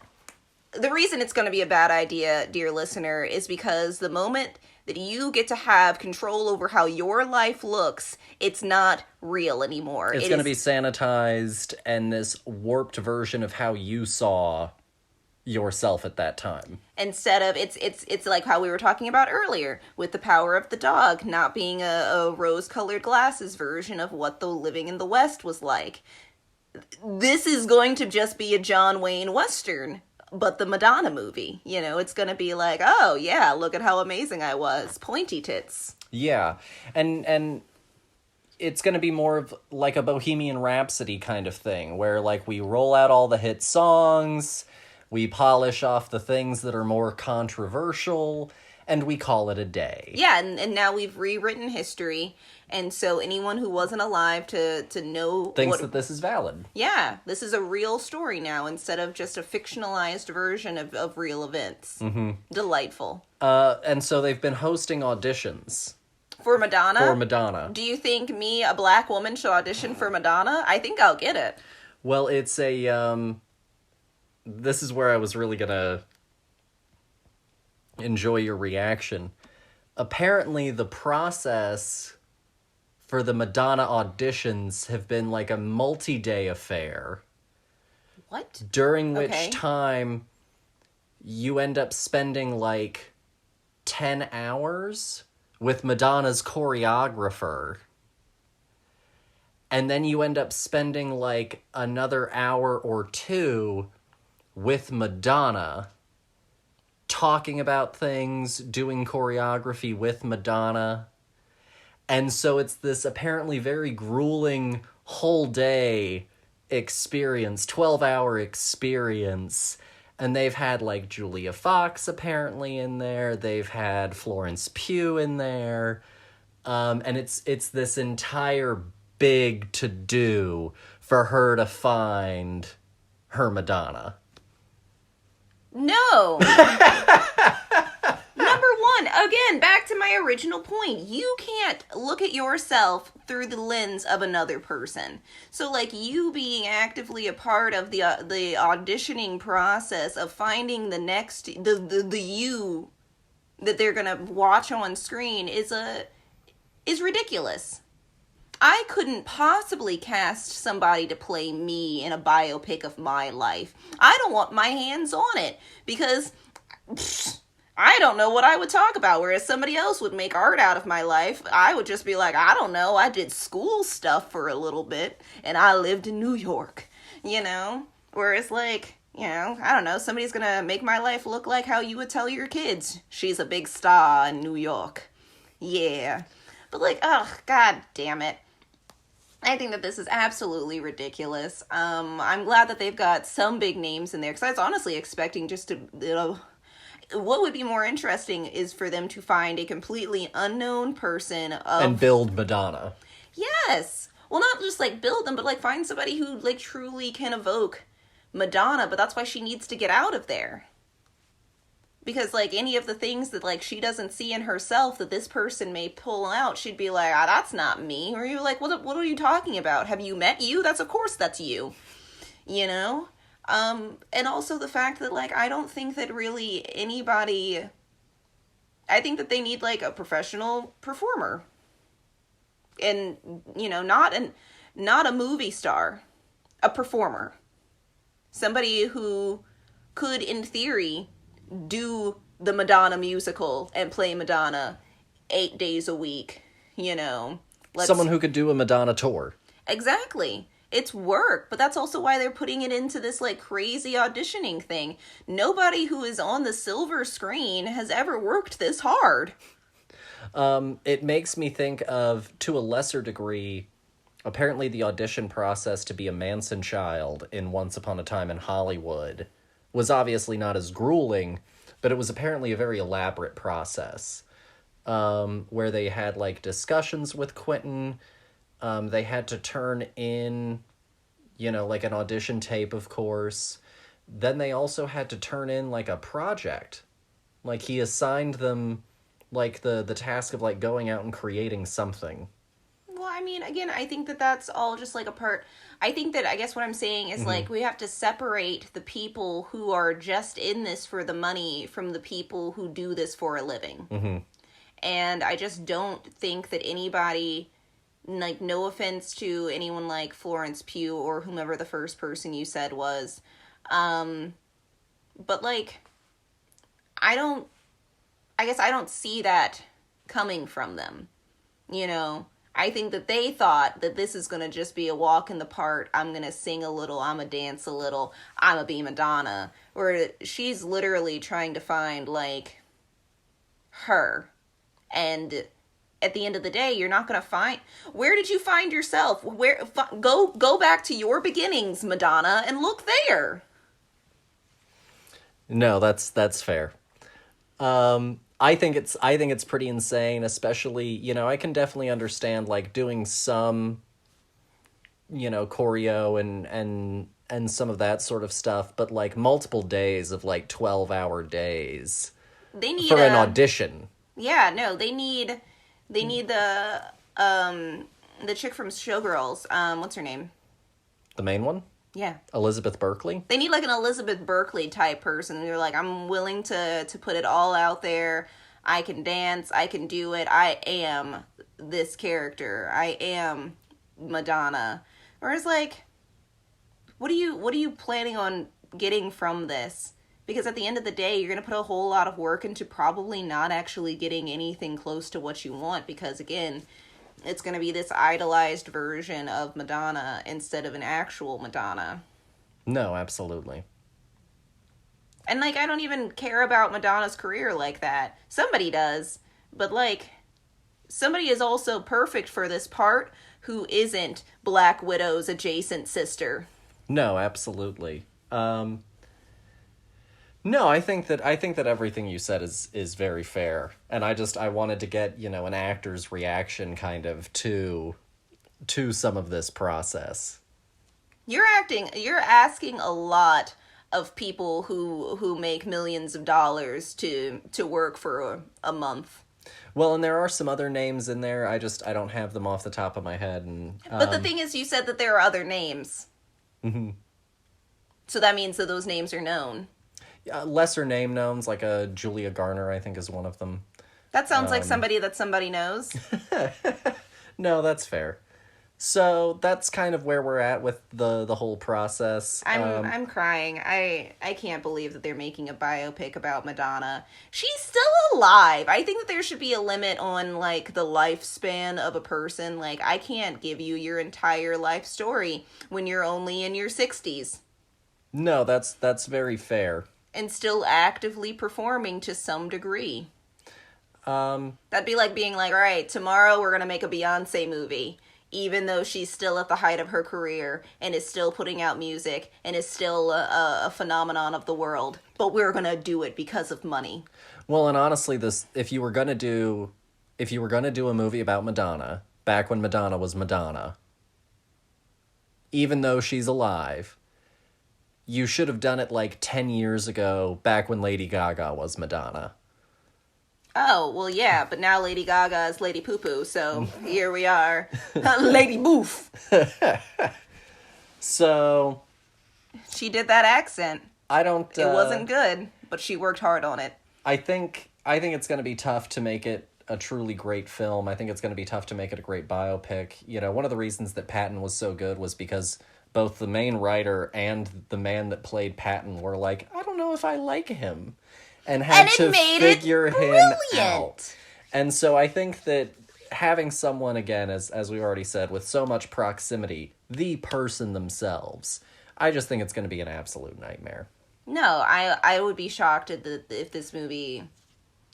[SPEAKER 2] the reason it's going to be a bad idea, dear listener, is because the moment that you get to have control over how your life looks, it's not real anymore.
[SPEAKER 1] It's going to be sanitized and this warped version of how you saw yourself at that time.
[SPEAKER 2] Instead of, it's like how we were talking about earlier, with The Power of the Dog not being a rose-colored glasses version of what the living in the West was like. This is going to just be a John Wayne Western, but the Madonna movie. You know, it's going to be like, oh yeah, look at how amazing I was. Pointy tits.
[SPEAKER 1] Yeah. And it's going to be more of like a Bohemian Rhapsody kind of thing, where like we roll out all the hit songs, we polish off the things that are more controversial, and we call it a day.
[SPEAKER 2] Yeah, and now we've rewritten history, and so anyone who wasn't alive to know
[SPEAKER 1] Thinks that this is valid.
[SPEAKER 2] Yeah, this is a real story now instead of just a fictionalized version of real events. Mm-hmm. Delightful.
[SPEAKER 1] And so they've been hosting auditions.
[SPEAKER 2] For Madonna?
[SPEAKER 1] For Madonna.
[SPEAKER 2] Do you think me, a black woman, should audition for Madonna? I think I'll get it.
[SPEAKER 1] Well, it's a, this is where I was really gonna enjoy your reaction. Apparently, the process for the Madonna auditions have been like a multi-day affair.
[SPEAKER 2] What?
[SPEAKER 1] During which time you end up spending like 10 hours with Madonna's choreographer. And then you end up spending like another hour or two with Madonna, talking about things, doing choreography with Madonna. And so it's this apparently very grueling whole day experience, 12-hour experience. And they've had like Julia Fox apparently in there. They've had Florence Pugh in there. And it's this entire big to-do for her to find her Madonna.
[SPEAKER 2] No. Number one, again, back to my original point. You can't look at yourself through the lens of another person. So, like, you being actively a part of the auditioning process of finding the next, the you that they're gonna watch on screen is ridiculous. I couldn't possibly cast somebody to play me in a biopic of my life. I don't want my hands on it because I don't know what I would talk about. Whereas somebody else would make art out of my life, I would just be like, I don't know, I did school stuff for a little bit and I lived in New York, you know? Whereas like, you know, I don't know, somebody's gonna make my life look like how you would tell your kids she's a big star in New York. Yeah. But like, oh, god damn it. I think that this is absolutely ridiculous. I'm glad that they've got some big names in there, because I was honestly expecting just to, you know, what would be more interesting is for them to find a completely unknown person
[SPEAKER 1] and build Madonna.
[SPEAKER 2] Yes. Well, not just like build them, but like find somebody who like truly can evoke Madonna, but that's why she needs to get out of there. Because, like, any of the things that, like, she doesn't see in herself that this person may pull out, she'd be like, ah, that's not me. Or you're like, what are you talking about? Have you met you? Of course that's you. You know? And also the fact that, like, I don't think that really anybody... I think that they need, like, a professional performer. And, you know, not a movie star. A performer. Somebody who could, in theory... do the Madonna musical and play Madonna 8 days a week, you know.
[SPEAKER 1] Someone who could do a Madonna tour.
[SPEAKER 2] Exactly. It's work, but that's also why they're putting it into this, like, crazy auditioning thing. Nobody who is on the silver screen has ever worked this hard.
[SPEAKER 1] It makes me think of, to a lesser degree, apparently the audition process to be a Manson child in Once Upon a Time in Hollywood was obviously not as grueling, but it was apparently a very elaborate process, where they had, like, discussions with Quentin. They had to turn in, you know, like, an audition tape, of course. Then they also had to turn in, like, a project. Like, he assigned them, like, the task of, like, going out and creating something.
[SPEAKER 2] Well, I mean, again, I think that that's all just, like, a part... I think that, I guess what I'm saying is, like, we have to separate the people who are just in this for the money from the people who do this for a living.
[SPEAKER 1] Mm-hmm.
[SPEAKER 2] And I just don't think that anybody, like, no offense to anyone like Florence Pugh or whomever the first person you said was, but, like, I guess I don't see that coming from them, you know? I think that they thought that this is going to just be a walk in the park. I'm going to sing a little. I'm going to dance a little. I'm going to be Madonna. Where she's literally trying to find, like, her. And at the end of the day, you're not going to find... Where did you find yourself? Go back to your beginnings, Madonna, and look there.
[SPEAKER 1] No, that's fair. I think it's pretty insane, especially, you know, I can definitely understand like doing some, you know, choreo and some of that sort of stuff, but like multiple days of like 12-hour days
[SPEAKER 2] They need
[SPEAKER 1] for an audition.
[SPEAKER 2] Yeah, no, they need the chick from Showgirls. What's her name?
[SPEAKER 1] The main one?
[SPEAKER 2] Yeah.
[SPEAKER 1] Elizabeth Berkley?
[SPEAKER 2] They need like an Elizabeth Berkley type person. They're like, I'm willing to put it all out there. I can dance. I can do it. I am this character. I am Madonna. Whereas like, what are you planning on getting from this? Because at the end of the day, you're going to put a whole lot of work into probably not actually getting anything close to what you want. Because again, it's going to be this idolized version of Madonna instead of an actual Madonna.
[SPEAKER 1] No, absolutely.
[SPEAKER 2] And, like, I don't even care about Madonna's career like that. Somebody does. But, like, somebody is also perfect for this part who isn't Black Widow's adjacent sister.
[SPEAKER 1] No, absolutely. No, I think that everything you said is very fair, and I wanted to get, you know, an actor's reaction kind of to some of this process.
[SPEAKER 2] You're asking a lot of people who make millions of dollars to work for a month.
[SPEAKER 1] Well, and there are some other names in there. I don't have them off the top of my head. And
[SPEAKER 2] but the thing is, you said that there are other names. Mm-hmm. So that means that those names are known.
[SPEAKER 1] Lesser name knowns, like a Julia Garner, I think, is one of them.
[SPEAKER 2] That sounds like somebody that somebody knows.
[SPEAKER 1] No, that's fair. So that's kind of where we're at with the whole process.
[SPEAKER 2] I'm crying. I can't believe that they're making a biopic about Madonna. She's still alive. I think that there should be a limit on like the lifespan of a person. Like, I can't give you your entire life story when you're only in your 60s.
[SPEAKER 1] No, that's very fair.
[SPEAKER 2] And still actively performing to some degree. That'd be like being like, all right, tomorrow we're going to make a Beyonce movie. Even though she's still at the height of her career and is still putting out music and is still a phenomenon of the world. But we're going to do it because of money.
[SPEAKER 1] Well, and honestly, if you were going to do a movie about Madonna, back when Madonna was Madonna, even though she's alive, you should have done it like 10 years ago, back when Lady Gaga was Madonna.
[SPEAKER 2] Oh, well, yeah, but now Lady Gaga is Lady Poo Poo, so here we are. Lady Boof.
[SPEAKER 1] So...
[SPEAKER 2] she did that accent.
[SPEAKER 1] It
[SPEAKER 2] wasn't good, but she worked hard on it.
[SPEAKER 1] I think it's going to be tough to make it a truly great film. I think it's going to be tough to make it a great biopic. You know, one of the reasons that Patton was so good was because both the main writer and the man that played Patton were like, I don't know if I like him. And had to figure him out. And so I think that having someone, again, as we already said, with so much proximity, the person themselves, I just think it's going to be an absolute nightmare.
[SPEAKER 2] No, I would be shocked if this movie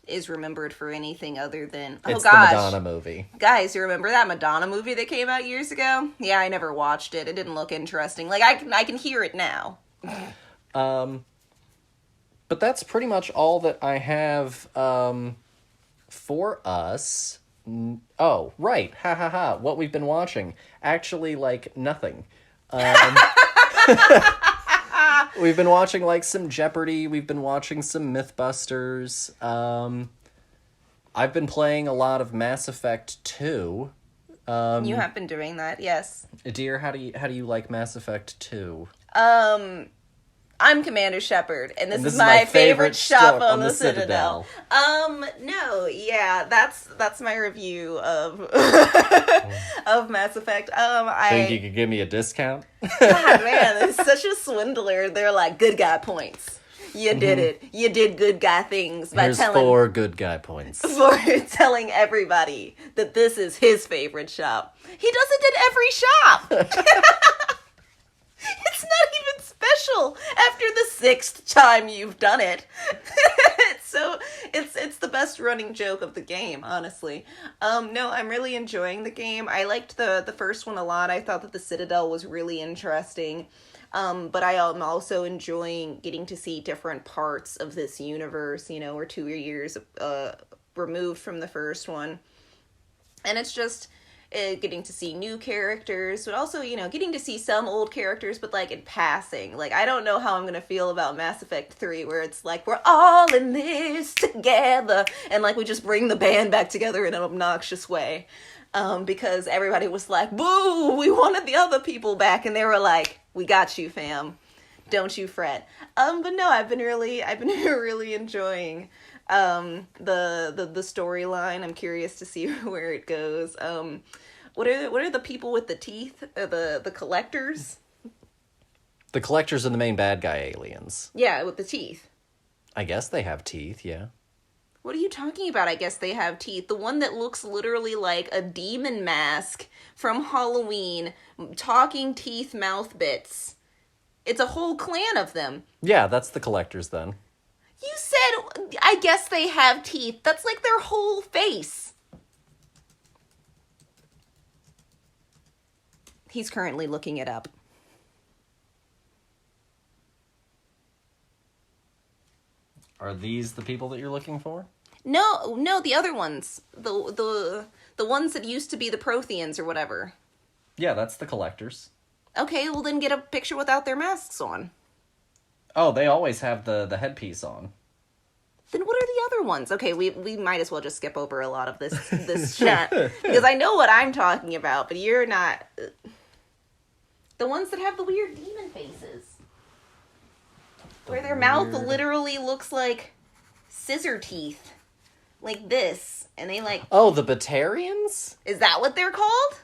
[SPEAKER 2] is remembered for anything other than,
[SPEAKER 1] it's the Madonna movie.
[SPEAKER 2] Guys, you remember that Madonna movie that came out years ago? Yeah, I never watched it. It didn't look interesting. Like, I can hear it now.
[SPEAKER 1] But that's pretty much all that I have for us. Oh, right. Ha ha ha. What we've been watching. Actually, like, nothing. We've been watching, like, some Jeopardy. We've been watching some Mythbusters. I've been playing a lot of Mass Effect 2.
[SPEAKER 2] You have been doing that, yes.
[SPEAKER 1] Dear, how do you like Mass Effect 2?
[SPEAKER 2] I'm Commander Shepard, and this is my favorite shop on the Citadel. No, yeah, that's my review of of Mass Effect.
[SPEAKER 1] Think you could give me a discount?
[SPEAKER 2] God, man, it's such a swindler. They're like, good guy points. You did it. You did good guy things by
[SPEAKER 1] Here's 4 good guy points.
[SPEAKER 2] For telling everybody that this is his favorite shop. He does it at every shop. It's not even special after the 6th time you've done it. So it's the best running joke of the game, honestly. No, I'm really enjoying the game. I liked the first one a lot. I thought that the Citadel was really interesting. But I am also enjoying getting to see different parts of this universe. You know, we're 2 years removed from the first one. And it's just getting to see new characters, but also, you know, getting to see some old characters, but like in passing. Like, I don't know how I'm gonna feel about Mass Effect 3, where it's like, we're all in this together, and like we just bring the band back together in an obnoxious way. Because everybody was like, boo, we wanted the other people back, and they were like, we got you, fam. Don't you fret. But no, I've been really enjoying the storyline. I'm curious to see where it goes. What are the people with the teeth? The collectors?
[SPEAKER 1] The collectors are the main bad guy aliens.
[SPEAKER 2] Yeah, with the teeth.
[SPEAKER 1] I guess they have teeth, yeah.
[SPEAKER 2] What are you talking about? I guess they have teeth. The one that looks literally like a demon mask from Halloween, talking teeth mouth bits. It's a whole clan of them.
[SPEAKER 1] Yeah, that's the collectors then.
[SPEAKER 2] You said, I guess they have teeth. That's like their whole face. He's currently looking it up.
[SPEAKER 1] Are these the people that you're looking for?
[SPEAKER 2] No, the other ones. The ones that used to be the Protheans or whatever.
[SPEAKER 1] Yeah, that's the collectors.
[SPEAKER 2] Okay, well then get a picture without their masks on.
[SPEAKER 1] Oh, they always have the headpiece on.
[SPEAKER 2] Then what are the other ones? Okay, we might as well just skip over a lot of this chat. Because I know what I'm talking about, but you're not. The ones that have the weird demon faces. Where their mouth literally looks like scissor teeth. Like this. And they like...
[SPEAKER 1] Oh, the Batarians?
[SPEAKER 2] Is that what they're called?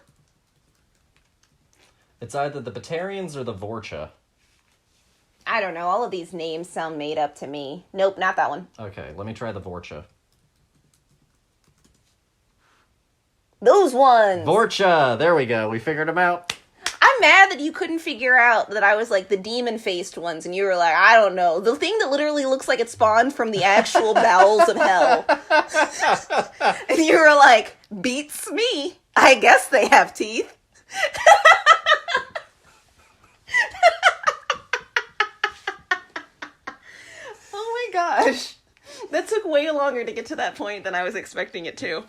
[SPEAKER 1] It's either the Batarians or the Vorcha.
[SPEAKER 2] I don't know. All of these names sound made up to me. Nope, not that one.
[SPEAKER 1] Okay, let me try the Vorcha.
[SPEAKER 2] Those ones!
[SPEAKER 1] Vorcha! There we go. We figured them out.
[SPEAKER 2] I'm mad that you couldn't figure out that I was like the demon-faced ones, and you were like, I don't know. The thing that literally looks like it spawned from the actual bowels of hell. And you were like, beats me. I guess they have teeth. Oh my gosh. That took way longer to get to that point than I was expecting it to.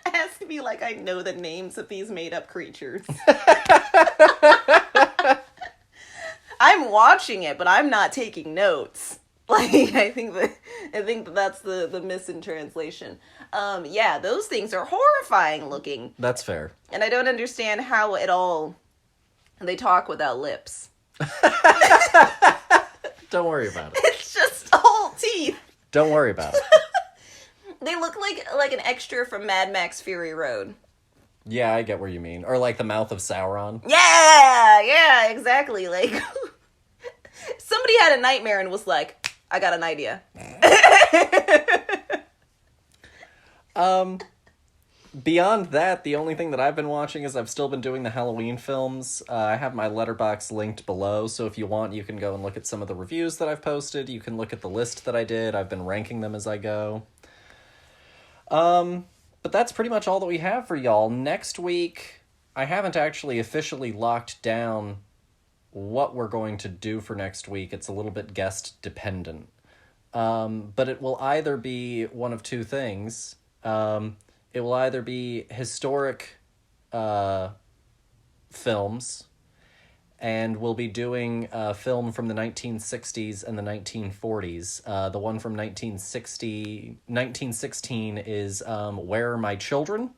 [SPEAKER 2] Ask me like I know the names of these made-up creatures. I'm watching it, but I'm not taking notes. Like, I think that's the missing translation. Yeah, those things are horrifying looking.
[SPEAKER 1] That's fair.
[SPEAKER 2] And I don't understand how at all they talk without lips.
[SPEAKER 1] Don't worry about it.
[SPEAKER 2] It's just all teeth.
[SPEAKER 1] Don't worry about it.
[SPEAKER 2] They look like an extra from Mad Max Fury Road.
[SPEAKER 1] Yeah, I get what you mean. Or like the mouth of Sauron.
[SPEAKER 2] Yeah, exactly. Like, somebody had a nightmare and was like, I got an idea.
[SPEAKER 1] Beyond that, the only thing that I've been watching is I've still been doing the Halloween films. I have my Letterboxd linked below, so if you want, you can go and look at some of the reviews that I've posted. You can look at the list that I did. I've been ranking them as I go. But that's pretty much all that we have for y'all. Next week, I haven't actually officially locked down what we're going to do for next week. It's a little bit guest dependent. But it will either be one of two things. It will either be historic films, and we'll be doing a film from the 1960s and the 1940s. The one from 1916 is Where Are My Children?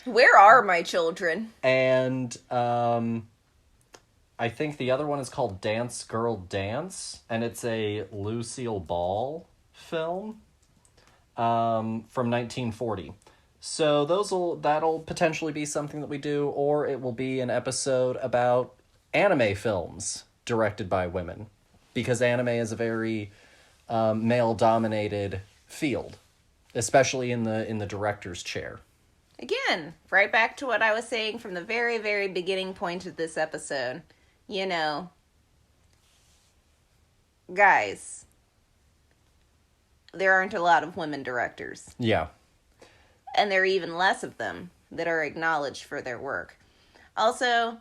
[SPEAKER 2] Where are my children?
[SPEAKER 1] And I think the other one is called Dance Girl Dance, and it's a Lucille Ball film from 1940. So that'll potentially be something that we do, or it will be an episode about anime films directed by women, because anime is a very male-dominated field, especially in the director's chair.
[SPEAKER 2] Again, right back to what I was saying from the very, very beginning point of this episode. You know, guys, there aren't a lot of women directors.
[SPEAKER 1] Yeah.
[SPEAKER 2] And there are even less of them that are acknowledged for their work. Also,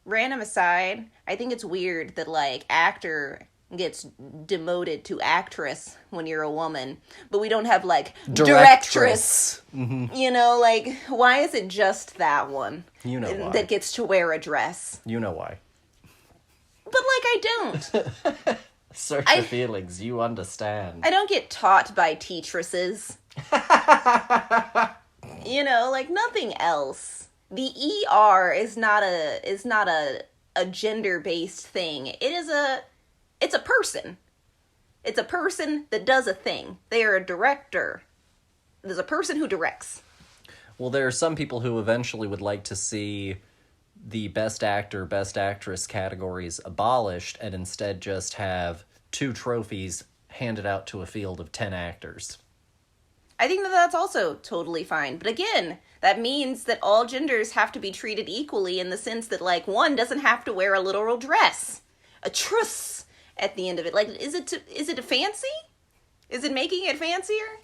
[SPEAKER 2] random aside, I think it's weird that, like, actor gets demoted to actress when you're a woman, but we don't have, like, directress.
[SPEAKER 1] Mm-hmm.
[SPEAKER 2] You know, like, why is it just that one
[SPEAKER 1] You know why.
[SPEAKER 2] that gets to wear a dress?
[SPEAKER 1] You know why.
[SPEAKER 2] But, like, I don't.
[SPEAKER 1] Search your feelings. You understand.
[SPEAKER 2] I don't get taught by teachresses. You know, like, nothing else. The ER is not a gender-based thing. It's a person. It's a person that does a thing. They are a director. There's a person who directs.
[SPEAKER 1] Well, there are some people who eventually would like to see the Best Actor, Best Actress categories abolished and instead just have 2 trophies handed out to a field of 10 actors.
[SPEAKER 2] I think that that's also totally fine. But again, that means that all genders have to be treated equally in the sense that, like, one doesn't have to wear a literal dress. A truss at the end of it. Like, is it a fancy? Is it making it fancier?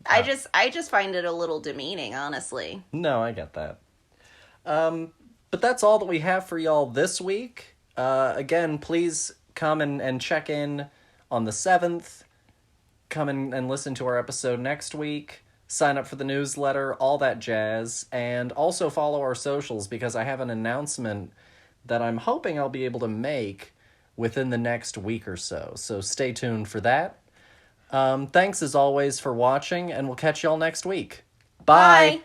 [SPEAKER 2] I just find it a little demeaning, honestly.
[SPEAKER 1] No, I get that. But that's all that we have for y'all this week. Again, please come and check in on the 7th. Come and listen to our episode next week. Sign up for the newsletter, all that jazz. And also follow our socials because I have an announcement that I'm hoping I'll be able to make within the next week or so. So stay tuned for that. Thanks as always for watching, and we'll catch y'all next week. Bye!
[SPEAKER 2] Bye.